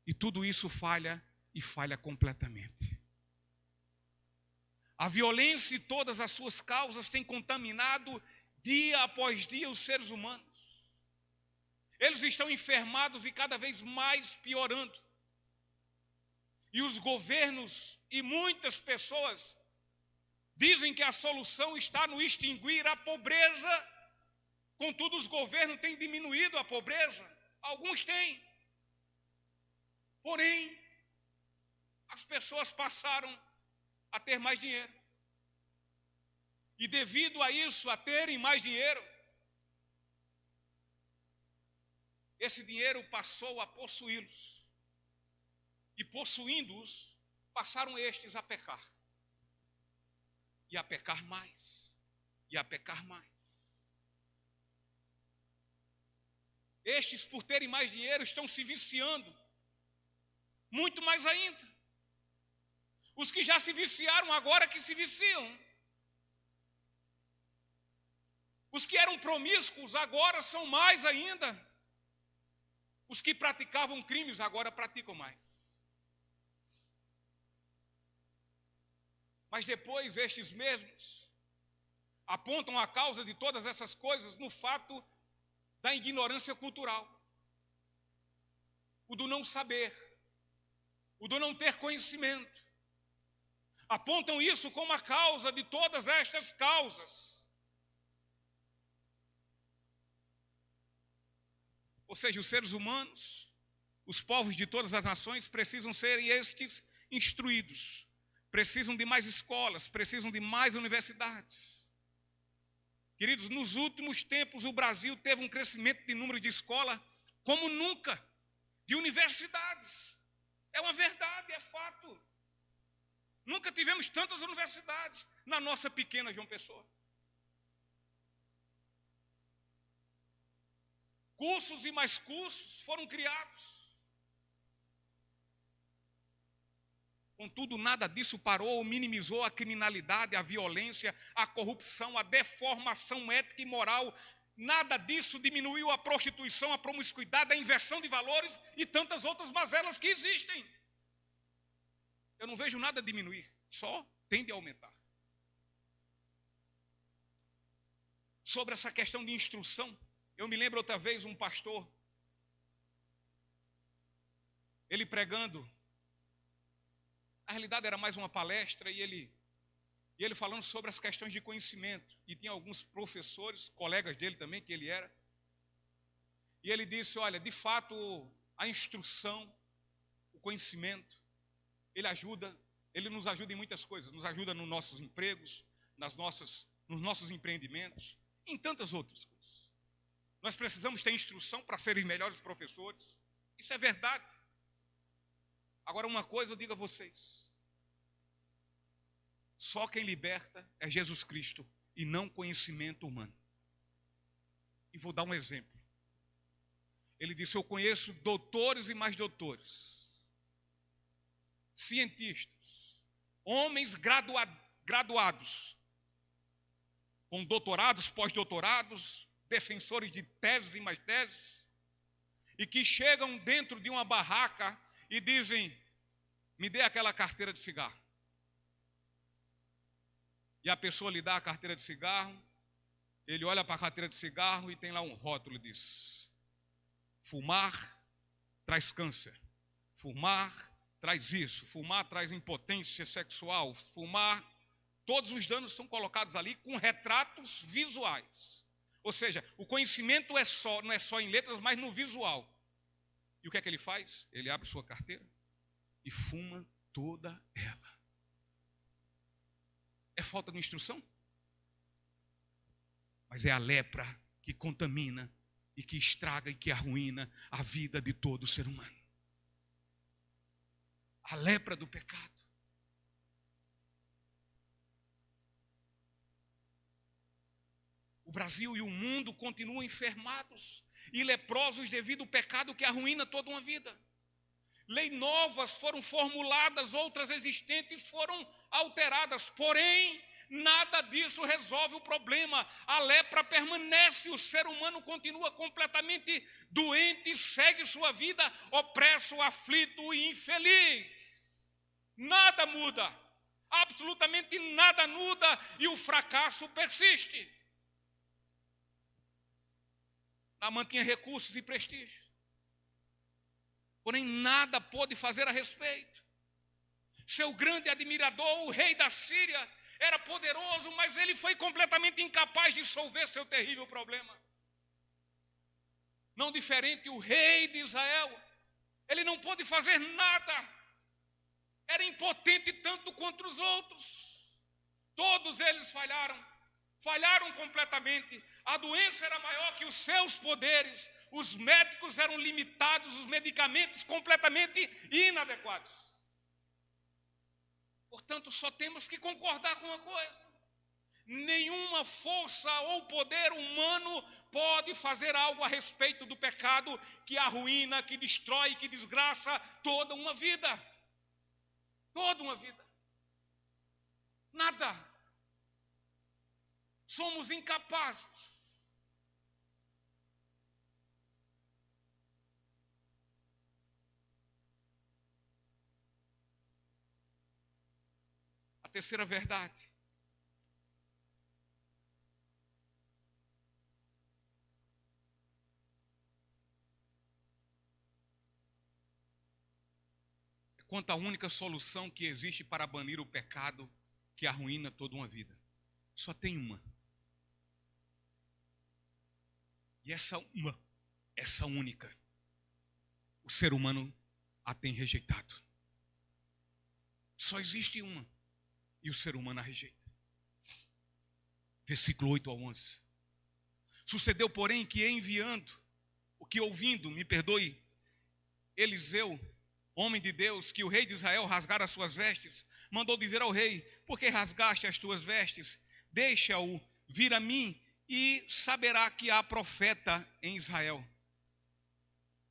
e tudo isso falha, e falha completamente. A violência e todas as suas causas têm contaminado dia após dia os seres humanos. Eles estão enfermados e cada vez mais piorando. E os governos e muitas pessoas dizem que a solução está no extinguir a pobreza. Contudo, os governos têm diminuído a pobreza. Alguns têm. Porém, as pessoas passaram a ter mais dinheiro. E devido a isso, a terem mais dinheiro, esse dinheiro passou a possuí-los. E possuindo-os, passaram estes a pecar. E a pecar mais. E a pecar mais. Estes, por terem mais dinheiro, estão se viciando. Muito mais ainda. Os que já se viciaram, agora que se viciam. Os que eram promíscuos, agora são mais ainda. Os que praticavam crimes, agora praticam mais. Mas depois estes mesmos apontam a causa de todas essas coisas no fato da ignorância cultural. O do não saber. O do não ter conhecimento. apontam isso como a causa de todas estas causas. Ou seja, os seres humanos, os povos de todas as nações precisam ser estes instruídos, precisam de mais escolas, precisam de mais universidades. Queridos, nos últimos tempos o Brasil teve um crescimento de número de escolas como nunca, de universidades. É uma verdade, é fato. Nunca tivemos tantas universidades na nossa pequena João Pessoa. Cursos e mais cursos foram criados. Contudo, nada disso parou ou minimizou a criminalidade, a violência, a corrupção, a deformação ética e moral. Nada disso diminuiu a prostituição, a promiscuidade, a inversão de valores e tantas outras mazelas que existem. Eu não vejo nada diminuir, só tende a aumentar. Sobre essa questão de instrução, eu me lembro outra vez um pastor, ele pregando. Na realidade era mais uma palestra e ele falando sobre as questões de conhecimento. E tinha alguns professores, colegas dele também, que ele era. E ele disse, olha, de fato, a instrução, o conhecimento, ele nos ajuda em muitas coisas. Nos ajuda nos nossos empregos, nos nossos empreendimentos, em tantas outras coisas. Nós precisamos ter instrução para serem melhores professores. Isso é verdade. Agora, uma coisa eu digo a vocês. Só quem liberta é Jesus Cristo e não conhecimento humano. E vou dar um exemplo. Ele disse, eu conheço doutores e mais doutores, cientistas, homens graduados, com doutorados, pós-doutorados, defensores de teses e mais teses, e que chegam dentro de uma barraca e dizem, me dê aquela carteira de cigarro. E a pessoa lhe dá a carteira de cigarro, ele olha para a carteira de cigarro e tem lá um rótulo, diz, fumar traz câncer, fumar traz isso, fumar traz impotência sexual, fumar, todos os danos são colocados ali com retratos visuais. Ou seja, o conhecimento não é só em letras, mas no visual. E o que é que ele faz? Ele abre sua carteira e fuma toda ela. É falta de instrução? Mas é a lepra que contamina e que estraga e que arruína a vida de todo ser humano. A lepra do pecado. O Brasil e o mundo continuam enfermados e leprosos devido ao pecado que arruína toda uma vida. Leis novas foram formuladas, outras existentes foram alteradas, porém, nada disso resolve o problema. A lepra permanece, o ser humano continua completamente doente, segue sua vida opresso, aflito e infeliz. Nada muda, absolutamente nada muda e o fracasso persiste. Naamã tinha recursos e prestígio, porém nada pôde fazer a respeito. Seu grande admirador, o rei da Síria, era poderoso, mas ele foi completamente incapaz de resolver seu terrível problema. Não diferente o rei de Israel, ele não pôde fazer nada, era impotente tanto quanto os outros. Todos eles falharam completamente. A doença era maior que os seus poderes, os médicos eram limitados, os medicamentos completamente inadequados. Portanto, só temos que concordar com uma coisa: nenhuma força ou poder humano pode fazer algo a respeito do pecado que arruína, que destrói, que desgraça toda uma vida. Toda uma vida. Nada. Somos incapazes. A terceira verdade. quanto à única solução que existe para banir o pecado que arruína toda uma vida. Só tem uma. E essa única, o ser humano a tem rejeitado. Só existe uma, e o ser humano a rejeita. Versículo 8 ao 11. Sucedeu, porém, que ouvindo, me perdoe, Eliseu, homem de Deus, que o rei de Israel rasgara as suas vestes, mandou dizer ao rei: por que rasgaste as tuas vestes? Deixa-o vir a mim, e saberá que há profeta em Israel.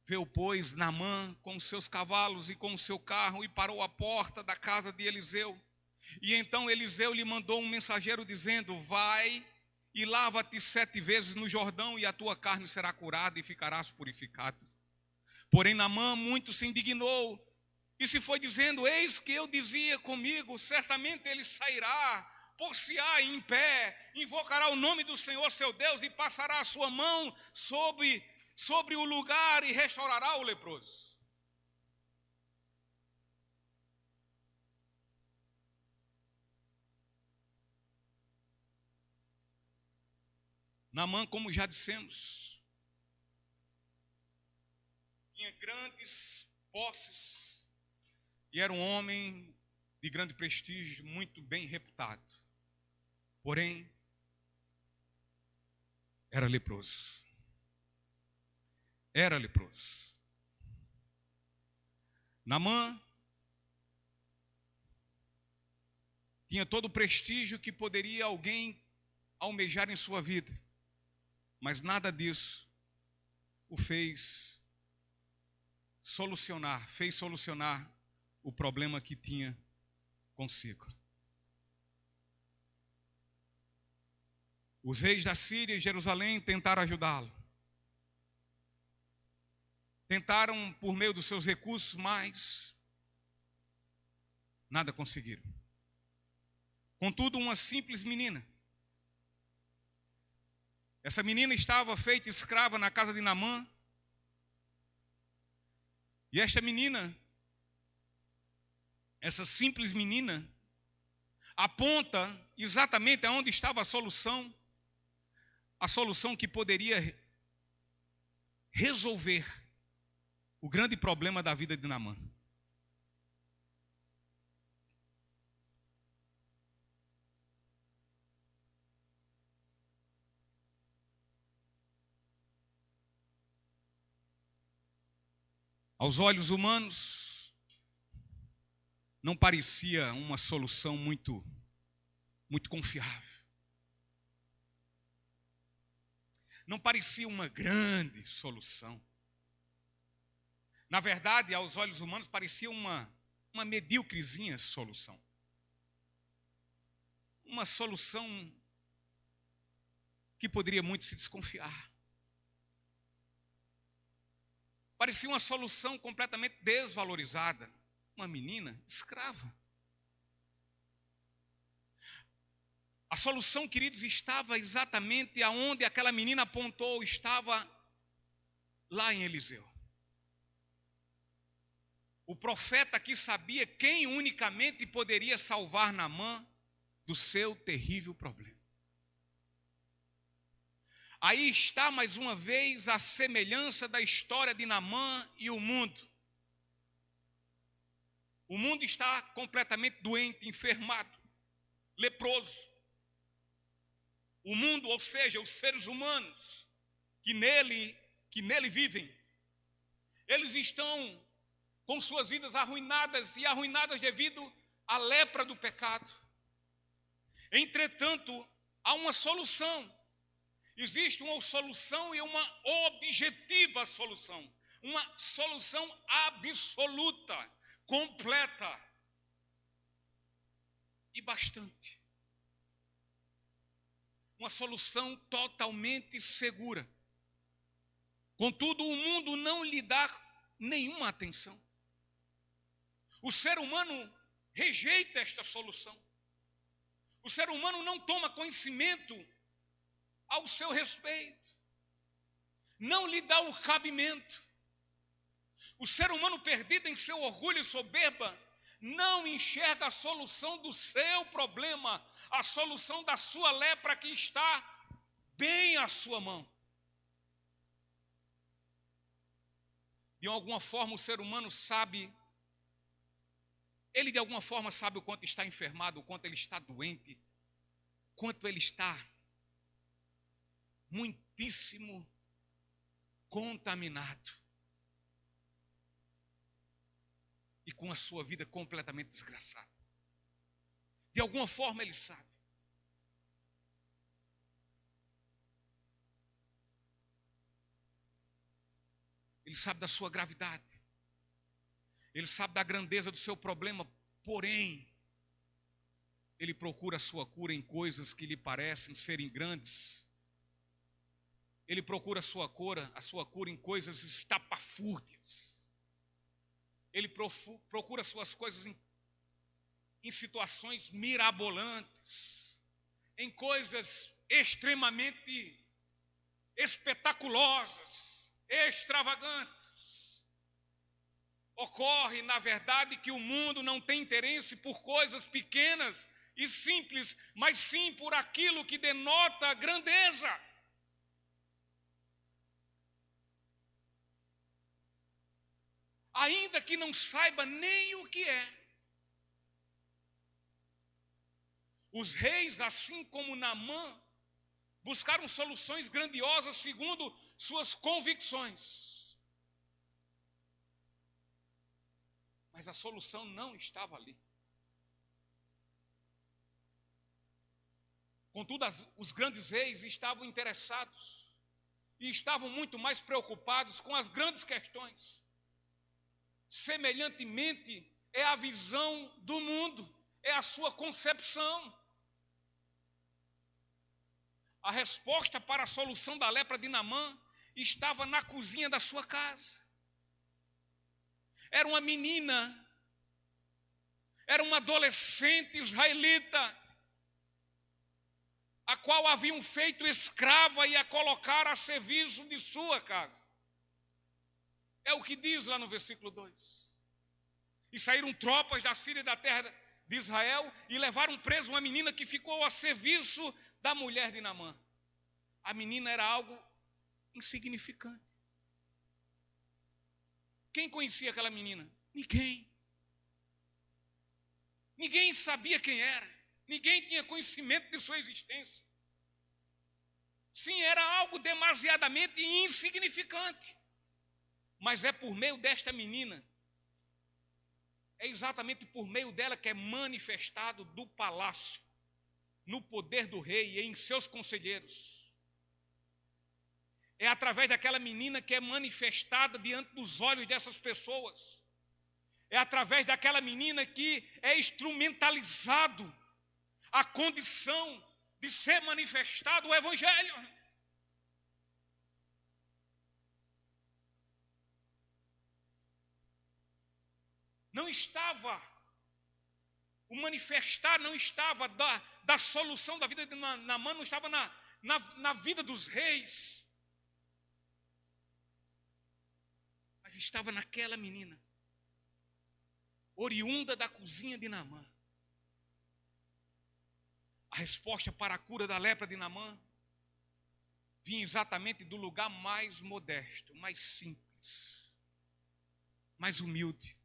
Veio, pois, Naamã com os seus cavalos e com o seu carro, e parou à porta da casa de Eliseu. E então Eliseu lhe mandou um mensageiro dizendo: vai e lava-te 7 vezes no Jordão, e a tua carne será curada e ficarás purificado. Porém Naamã muito se indignou e se foi dizendo: eis que eu dizia comigo, certamente ele sairá, por-se-á em pé, invocará o nome do Senhor seu Deus e passará a sua mão sobre o lugar e restaurará o leproso. Naamã, como já dissemos, tinha grandes posses e era um homem de grande prestígio, muito bem reputado. Porém, era leproso. Era leproso. Naamã tinha todo o prestígio que poderia alguém almejar em sua vida, mas nada disso o fez solucionar o problema que tinha consigo. Os reis da Síria e Jerusalém tentaram ajudá-lo. Tentaram por meio dos seus recursos, mas nada conseguiram. Contudo, uma simples menina. Essa menina estava feita escrava na casa de Naamã. E esta menina, essa simples menina, aponta exatamente aonde estava a solução que poderia resolver o grande problema da vida de Naamã. Aos olhos humanos, não parecia uma solução muito confiável. Não parecia uma grande solução. Na verdade, aos olhos humanos, parecia uma medíocrezinha solução. Uma solução que poderia muito se desconfiar. Parecia uma solução completamente desvalorizada. Uma menina escrava. A solução, queridos, estava exatamente aonde aquela menina apontou, estava lá em Eliseu. O profeta aqui sabia quem unicamente poderia salvar Naamã do seu terrível problema. Aí está mais uma vez a semelhança da história de Naamã e o mundo. O mundo está completamente doente, enfermado, leproso. O mundo, ou seja, os seres humanos que nele vivem, eles estão com suas vidas arruinadas e arruinadas devido à lepra do pecado. Entretanto, há uma solução. Existe uma solução e uma objetiva solução. Uma solução absoluta, completa e bastante. Uma solução totalmente segura. Contudo, o mundo não lhe dá nenhuma atenção. O ser humano rejeita esta solução. O ser humano não toma conhecimento ao seu respeito. Não lhe dá o cabimento. O ser humano perdido em seu orgulho e soberba não enxerga a solução do seu problema, a solução da sua lepra que está bem à sua mão. De alguma forma o ser humano sabe, ele de alguma forma sabe o quanto está enfermado, o quanto ele está doente, o quanto ele está muitíssimo contaminado. E com a sua vida completamente desgraçada. De alguma forma ele sabe. Ele sabe da sua gravidade. Ele sabe da grandeza do seu problema, porém, ele procura a sua cura em coisas que lhe parecem serem grandes. Ele procura a sua cura em coisas estapafúrdias. Ele procura suas coisas em situações mirabolantes, em coisas extremamente espetaculosas, extravagantes. Ocorre, na verdade, que o mundo não tem interesse por coisas pequenas e simples, mas sim por aquilo que denota grandeza. Ainda que não saiba nem o que é. Os reis, assim como Naamã, buscaram soluções grandiosas segundo suas convicções. Mas a solução não estava ali. Contudo, os grandes reis estavam interessados e estavam muito mais preocupados com as grandes questões. Semelhantemente, é a visão do mundo, é a sua concepção. A resposta para a solução da lepra de Naamã estava na cozinha da sua casa. Era uma menina, era uma adolescente israelita, a qual haviam feito escrava e a colocar a serviço de sua casa. É o que diz lá no versículo 2. E saíram tropas da Síria e da terra de Israel e levaram preso uma menina que ficou a serviço da mulher de Naamã. A menina era algo insignificante. Quem conhecia aquela menina? Ninguém. Ninguém sabia quem era. Ninguém tinha conhecimento de sua existência. Sim, era algo demasiadamente insignificante. Mas é por meio desta menina, é exatamente por meio dela que é manifestado do palácio, no poder do rei e em seus conselheiros. É através daquela menina que é manifestada diante dos olhos dessas pessoas. É através daquela menina que é instrumentalizado a condição de ser manifestado o Evangelho. Não estava, o manifestar não estava da solução da vida de Naamã, não estava na vida dos reis, mas estava naquela menina, oriunda da cozinha de Naamã. A resposta para a cura da lepra de Naamã vinha exatamente do lugar mais modesto, mais simples, mais humilde,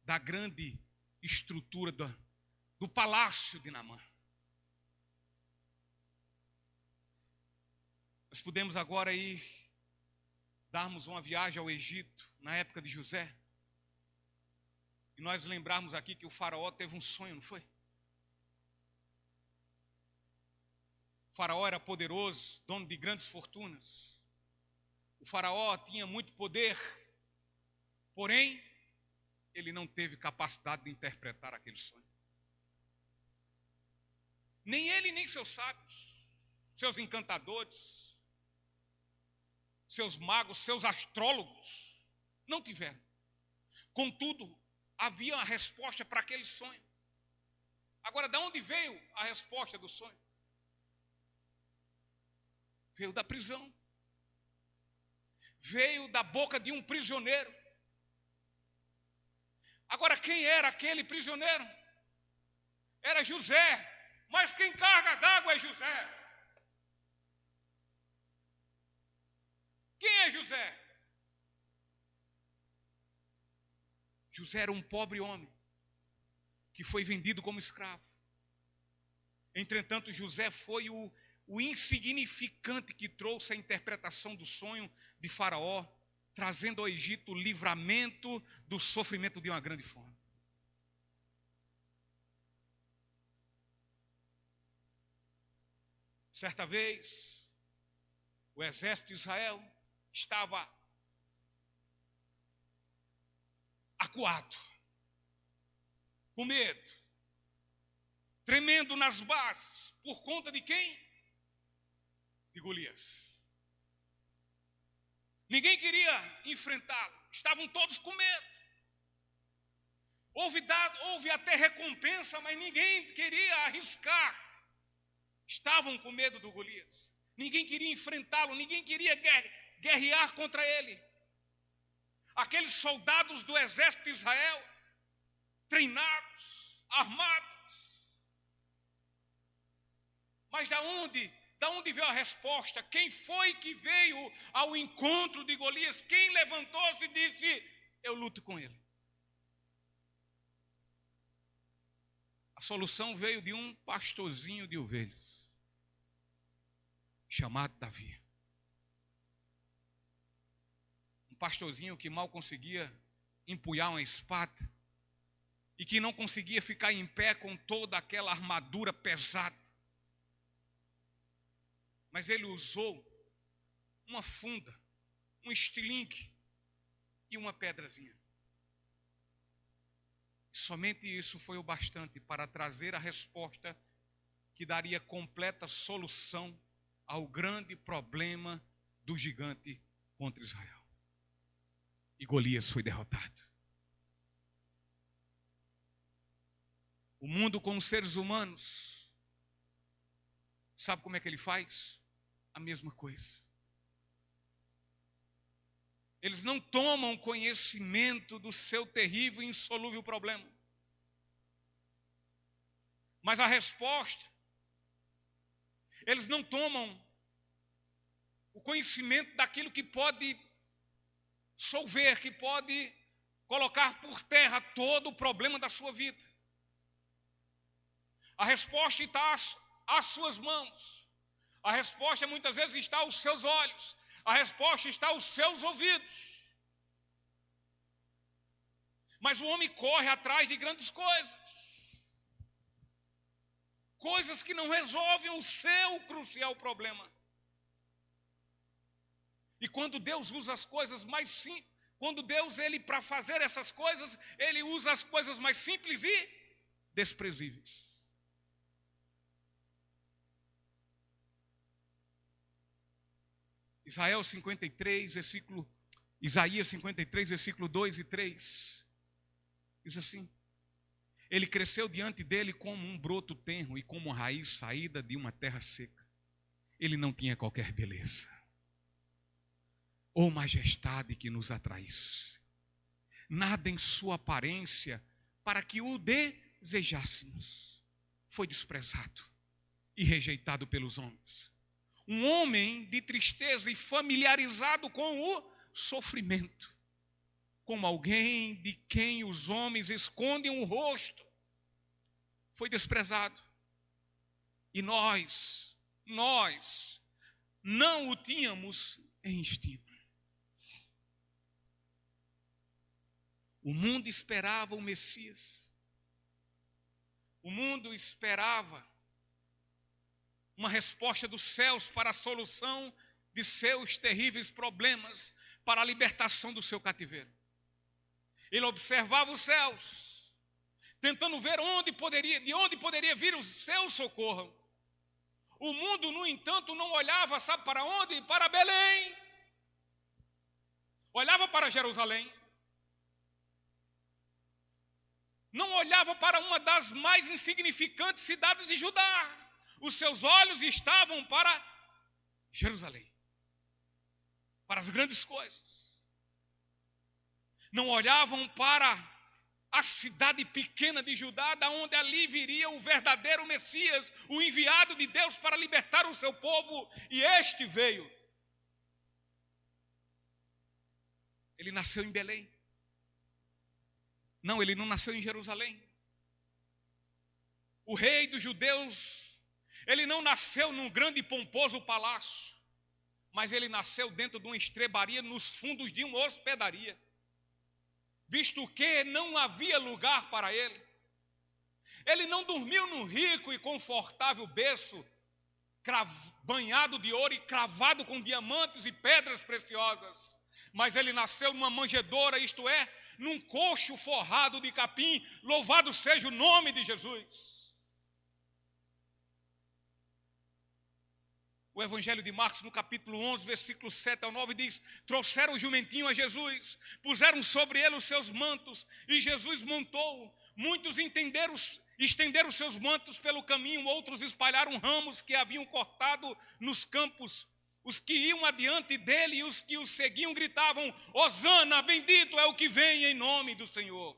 da grande estrutura do palácio de Naamã. Nós podemos agora darmos uma viagem ao Egito, na época de José, e nós lembrarmos aqui que o faraó teve um sonho, não foi? O faraó era poderoso, dono de grandes fortunas. O faraó tinha muito poder, porém, ele não teve capacidade de interpretar aquele sonho. Nem ele, nem seus sábios, seus encantadores, seus magos, seus astrólogos, não tiveram. Contudo, havia a resposta para aquele sonho. Agora, de onde veio a resposta do sonho? Veio da prisão. veio da boca de um prisioneiro. Agora, quem era aquele prisioneiro? Era José, mas quem carga d'água é José. Quem é José? José era um pobre homem que foi vendido como escravo. Entretanto, José foi o insignificante que trouxe a interpretação do sonho de Faraó, trazendo ao Egito o livramento do sofrimento de uma grande fome. Certa vez, o exército de Israel estava acuado, com medo, tremendo nas bases, por conta de quem? De Golias. Ninguém queria enfrentá-lo, estavam todos com medo. Houve até recompensa, mas ninguém queria arriscar. Estavam com medo do Golias. Ninguém queria enfrentá-lo, ninguém queria guerrear contra ele. Aqueles soldados do exército de Israel, treinados, armados. Mas da onde veio a resposta? Quem foi que veio ao encontro de Golias? Quem levantou-se e disse: eu luto com ele? A solução veio de um pastorzinho de ovelhas, chamado Davi. Um pastorzinho que mal conseguia empunhar uma espada e que não conseguia ficar em pé com toda aquela armadura pesada. Mas ele usou uma funda, um estilingue e uma pedrazinha. E somente isso foi o bastante para trazer a resposta que daria completa solução ao grande problema do gigante contra Israel. E Golias foi derrotado. O mundo com os seres humanos, sabe como é que ele faz? A mesma coisa. Eles não tomam conhecimento do seu terrível e insolúvel problema. Mas a resposta, eles não tomam o conhecimento daquilo que pode solver, que pode colocar por terra todo o problema da sua vida. A resposta está às suas mãos. A resposta muitas vezes está aos seus olhos. A resposta está aos seus ouvidos. Mas o homem corre atrás de grandes coisas. Coisas que não resolvem o seu crucial problema. E quando Deus usa as coisas mais simples, quando Deus, para fazer essas coisas, Ele usa as coisas mais simples e desprezíveis. Isaías 53, versículo 2 e 3, diz assim: ele cresceu diante dele como um broto tenro e como uma raiz saída de uma terra seca. Ele não tinha qualquer beleza ou majestade que nos atraísse, nada em sua aparência para que o desejássemos. Foi desprezado e rejeitado pelos homens, um homem de tristeza e familiarizado com o sofrimento, como alguém de quem os homens escondem o rosto. Foi desprezado. E nós não o tínhamos em estima. O mundo esperava o Messias. O mundo esperava uma resposta dos céus para a solução de seus terríveis problemas, para a libertação do seu cativeiro. Ele observava os céus, tentando ver de onde poderia vir o seu socorro. O mundo, no entanto, não olhava, sabe para onde? Para Belém. Olhava para Jerusalém. Não olhava para uma das mais insignificantes cidades de Judá. Os seus olhos estavam para Jerusalém, para as grandes coisas. Não olhavam para a cidade pequena de Judá, da onde ali viria o verdadeiro Messias, o enviado de Deus para libertar o seu povo, e este veio. Ele nasceu em Belém. Não, ele não nasceu em Jerusalém. O rei dos judeus, ele não nasceu num grande e pomposo palácio, mas ele nasceu dentro de uma estrebaria, nos fundos de uma hospedaria, visto que não havia lugar para ele. Ele não dormiu num rico e confortável berço, banhado de ouro e cravado com diamantes e pedras preciosas, mas ele nasceu numa manjedoura, isto é, num coxo forrado de capim. Louvado seja o nome de Jesus. O Evangelho de Marcos, no capítulo 11, versículos 7 ao 9, diz: trouxeram o jumentinho a Jesus, puseram sobre ele os seus mantos, e Jesus montou. Muitos estenderam seus mantos pelo caminho, outros espalharam ramos que haviam cortado nos campos. Os que iam adiante dele e os que o seguiam gritavam: Hosana, bendito é o que vem em nome do Senhor.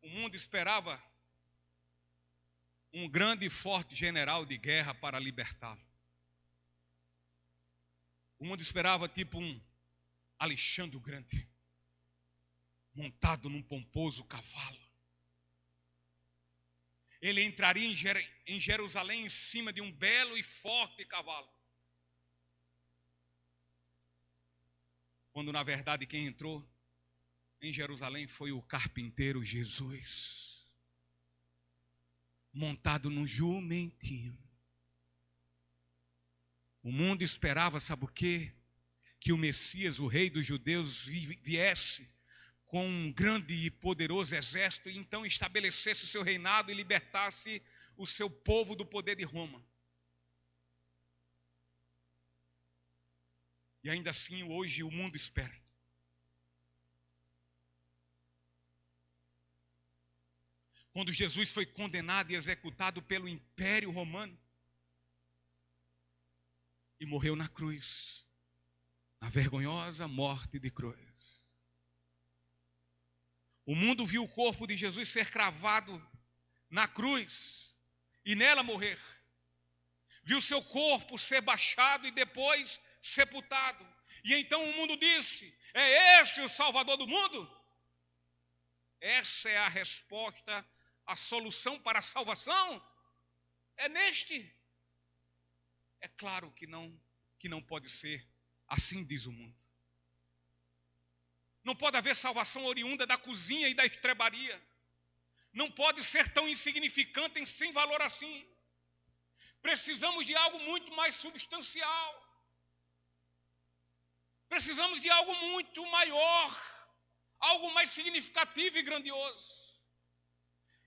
O mundo esperava um grande e forte general de guerra para libertá-lo. O mundo esperava tipo um Alexandre o Grande, montado num pomposo cavalo. Ele entraria em Jerusalém em cima de um belo e forte cavalo. Quando na verdade quem entrou em Jerusalém foi o carpinteiro Jesus, montado num jumentinho. O mundo esperava, sabe o quê? Que o Messias, o rei dos judeus, viesse com um grande e poderoso exército e então estabelecesse seu reinado e libertasse o seu povo do poder de Roma. E ainda assim, hoje o mundo espera. Quando Jesus foi condenado e executado pelo Império Romano e morreu na cruz, a vergonhosa morte de cruz, o mundo viu o corpo de Jesus ser cravado na cruz e nela morrer. Viu seu corpo ser baixado e depois sepultado. E então o mundo disse: é esse o Salvador do mundo? Essa é a resposta, a solução para a salvação? É neste? É claro que não pode ser. Assim diz o mundo. Não pode haver salvação oriunda da cozinha e da estrebaria. Não pode ser tão insignificante e sem valor assim. Precisamos de algo muito mais substancial. Precisamos de algo muito maior, algo mais significativo e grandioso.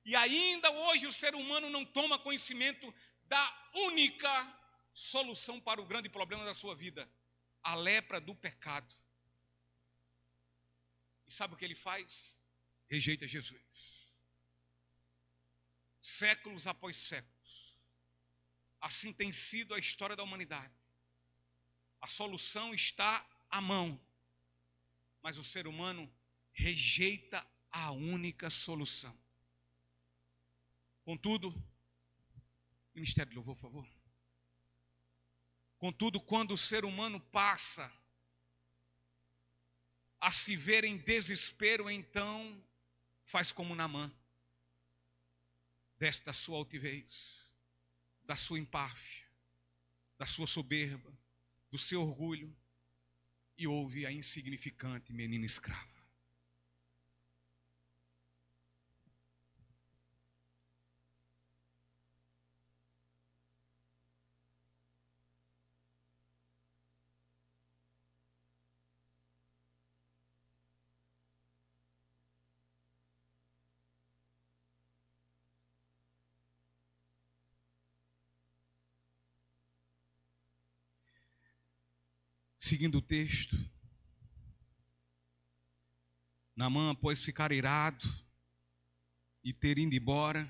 E ainda hoje o ser humano não toma conhecimento da única solução para o grande problema da sua vida: a lepra do pecado. E sabe o que ele faz? Rejeita Jesus. Séculos após séculos. Assim tem sido a história da humanidade. A solução está à mão, mas o ser humano rejeita a única solução. Contudo, Ministério de Louvor, por favor. Contudo, quando o ser humano passa a se ver em desespero, então faz como Naamã, desta sua altivez, da sua empáfia, da sua soberba, do seu orgulho, e ouve a insignificante menina escrava. Seguindo o texto, Naamã, após ficar irado e ter ido embora,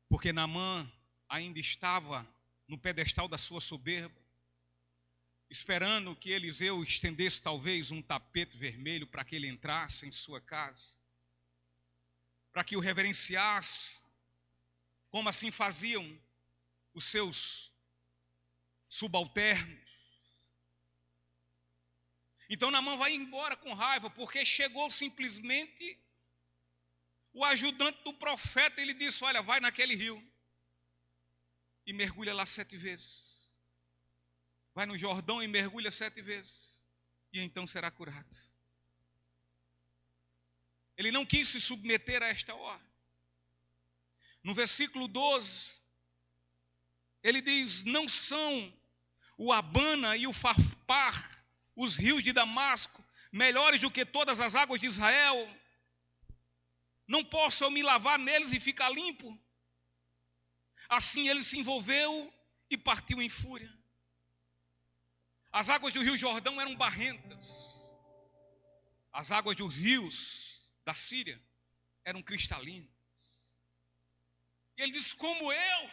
porque Naamã ainda estava no pedestal da sua soberba, esperando que Eliseu estendesse talvez um tapete vermelho para que ele entrasse em sua casa, para que o reverenciasse, como assim faziam os seus subalternos. Então Naamã vai embora com raiva, porque chegou simplesmente o ajudante do profeta. Ele disse: olha, vai naquele rio e mergulha lá 7 vezes. Vai no Jordão e mergulha 7 vezes, e então será curado. Ele não quis se submeter a esta ordem. No versículo 12, ele diz: não são o Abana e o Farpar, os rios de Damasco, melhores do que todas as águas de Israel? Não posso eu me lavar neles e ficar limpo? Assim ele se envolveu e partiu em fúria. As águas do rio Jordão eram barrentas. As águas dos rios da Síria eram cristalinas. E ele diz: como eu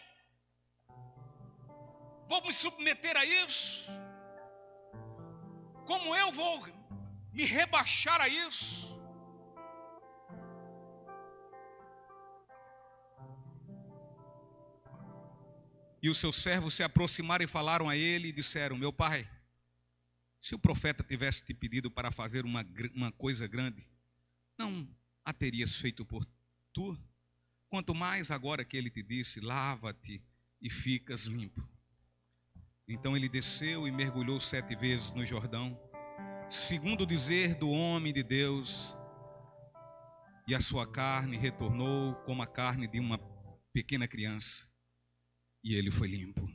vou me submeter a isso? Como eu vou me rebaixar a isso? E os seus servos se aproximaram e falaram a ele e disseram: meu pai, se o profeta tivesse te pedido para fazer uma coisa grande, não a terias feito por tu? Quanto mais agora que ele te disse: lava-te e ficas limpo. Então ele desceu e mergulhou 7 vezes no Jordão, segundo o dizer do homem de Deus, e a sua carne retornou como a carne de uma pequena criança, e ele foi limpo.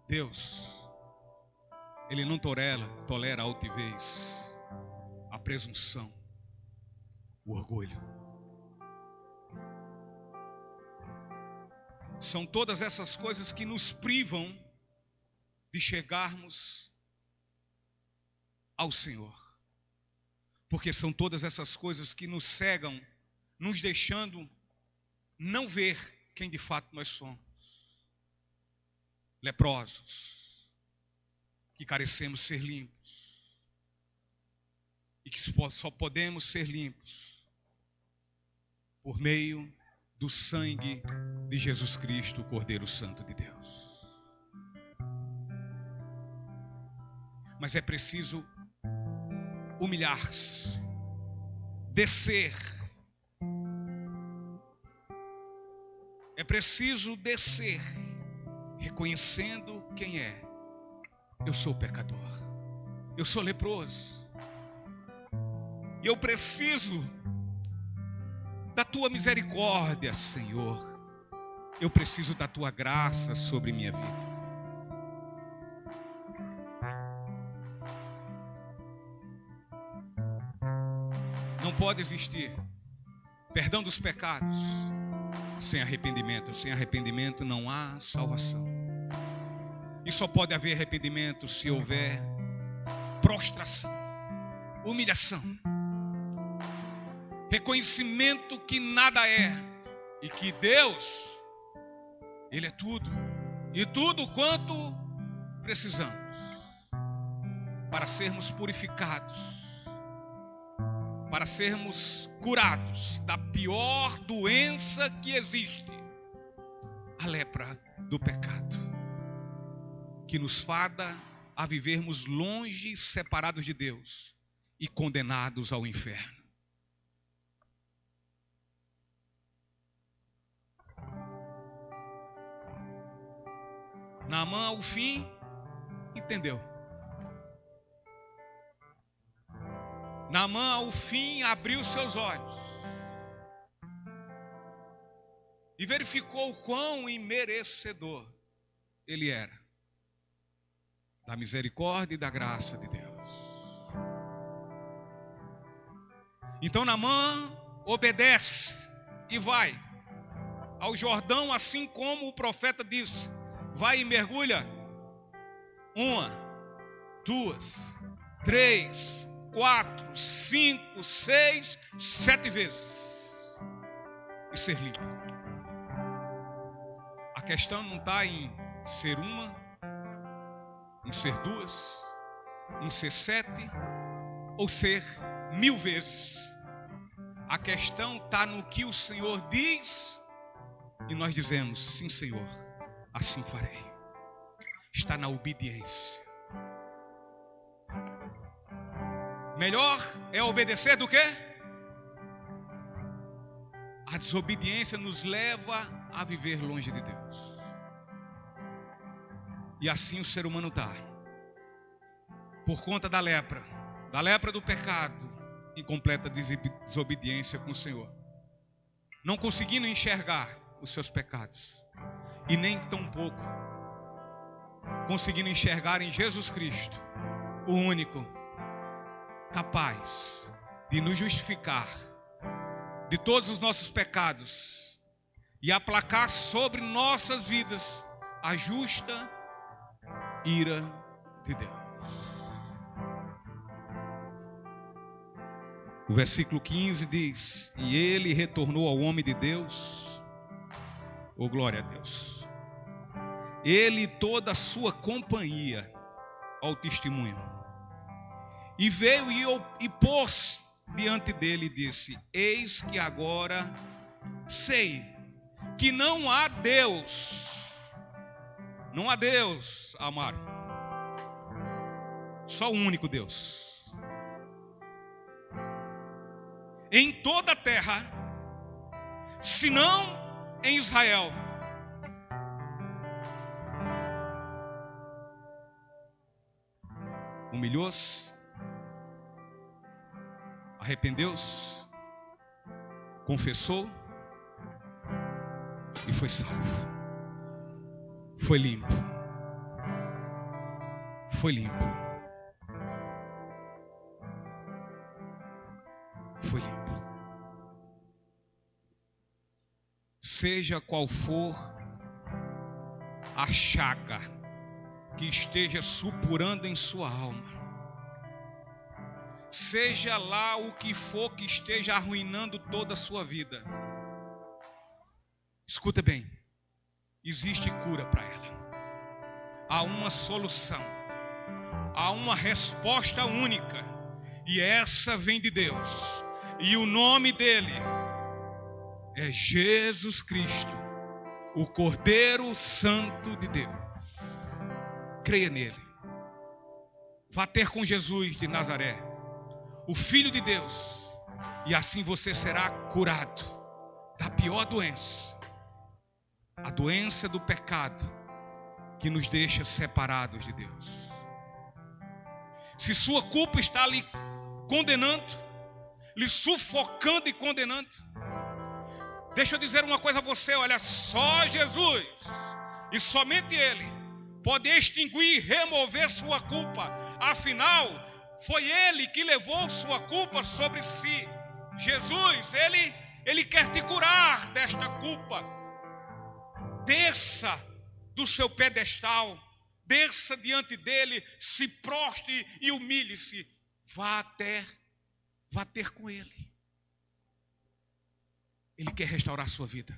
Deus, Ele não tolera a altivez, a presunção, o orgulho. São todas essas coisas que nos privam de chegarmos ao Senhor. Porque são todas essas coisas que nos cegam, nos deixando não ver quem de fato nós somos. Leprosos, que carecemos ser limpos, e que só podemos ser limpos por meio do sangue de Jesus Cristo, o Cordeiro Santo de Deus. Mas é preciso humilhar-se, descer. É preciso descer, reconhecendo quem é. Eu sou pecador, eu sou leproso, e eu preciso da tua misericórdia, Senhor. Eu preciso da tua graça sobre minha vida. Não pode existir perdão dos pecados sem arrependimento. Sem arrependimento não há salvação. E só pode haver arrependimento se houver prostração, humilhação, reconhecimento que nada é e que Deus, Ele é tudo e tudo quanto precisamos para sermos purificados, para sermos curados da pior doença que existe, a lepra do pecado, que nos fada a vivermos longe, separados de Deus e condenados ao inferno. Naamã, ao fim, entendeu. Naamã, ao fim, abriu seus olhos e verificou quão imerecedor ele era da misericórdia e da graça de Deus. Então Naamã obedece e vai ao Jordão, assim como o profeta disse: vai e mergulha 1, 2, 3, 4, 5, 6, 7 vezes e ser limpo. A questão não está em ser uma, em ser duas, em ser 7 ou ser 1000 vezes. A questão está no que o Senhor diz e nós dizemos: sim, Senhor, assim farei. Está na obediência. Melhor é obedecer do que? A desobediência nos leva a viver longe de Deus. E assim o ser humano está. Por conta da lepra do pecado, em completa desobediência com o Senhor. Não conseguindo enxergar os seus pecados. E nem tampouco conseguindo enxergar em Jesus Cristo, o único capaz de nos justificar de todos os nossos pecados e aplacar sobre nossas vidas a justa ira de Deus. O versículo 15 diz: e ele retornou ao homem de Deus, oh glória a Deus, ele e toda a sua companhia, ao testemunho, e veio e pôs diante dele e disse: eis que agora sei que não há Deus, amado, só o único Deus, em toda a terra, senão em Israel. Humilhou-se, arrependeu-se, confessou e foi salvo. Foi limpo. Foi limpo. Foi limpo. Seja qual for a chaga que esteja supurando em sua alma, seja lá o que for que esteja arruinando toda a sua vida, escuta bem, existe cura para ela. Há uma solução, há uma resposta única, e essa vem de Deus, e o nome dele é Jesus Cristo, o Cordeiro Santo de Deus. Creia nele. Vá ter com Jesus de Nazaré, o Filho de Deus, e assim você será curado da pior doença, a doença do pecado que nos deixa separados de Deus. Se sua culpa está lhe condenando, lhe sufocando e condenando, deixa eu dizer uma coisa a você: olha, só Jesus e somente Ele pode extinguir e remover sua culpa. Afinal, foi Ele que levou sua culpa sobre si. Jesus, Ele quer te curar desta culpa. Desça do seu pedestal, desça diante dele, se prostre e humilhe-se. Vá ter com Ele. Ele quer restaurar a sua vida.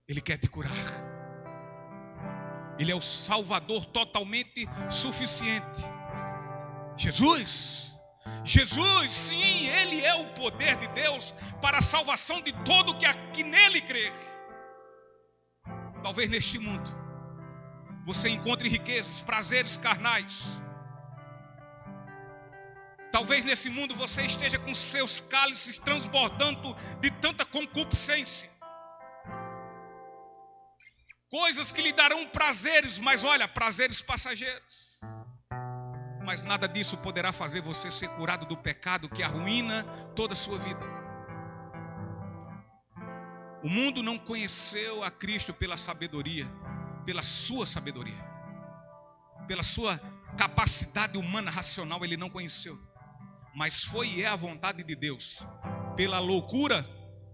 Ele quer te curar. Ele é o Salvador totalmente suficiente. Jesus, sim, Ele é o poder de Deus para a salvação de todo que nele crê. Talvez neste mundo você encontre riquezas, prazeres carnais. Talvez nesse mundo você esteja com seus cálices transbordando de tanta concupiscência. Coisas que lhe darão prazeres, mas olha, prazeres passageiros. Mas nada disso poderá fazer você ser curado do pecado que arruína toda a sua vida. O mundo não conheceu a Cristo pela sabedoria, pela sua sabedoria, pela sua capacidade humana racional, ele não conheceu. Mas foi e é a vontade de Deus, pela loucura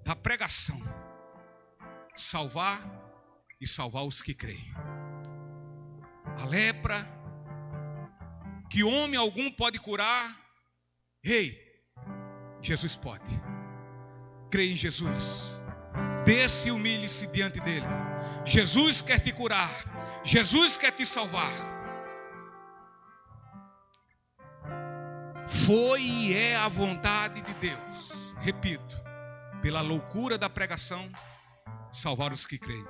da pregação, salvar os que creem. A lepra que homem algum pode curar, Ei, Jesus pode. Creia em Jesus. Desce e humilhe-se diante dele. Jesus quer te curar. Jesus quer te salvar. Foi e é a vontade de Deus, repito, pela loucura da pregação, salvar os que creem.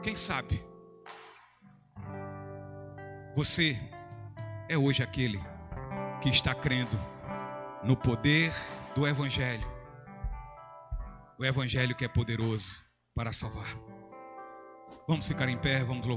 Quem sabe você é hoje aquele que está crendo no poder do Evangelho. O Evangelho que é poderoso para salvar. Vamos ficar em pé, vamos louvar.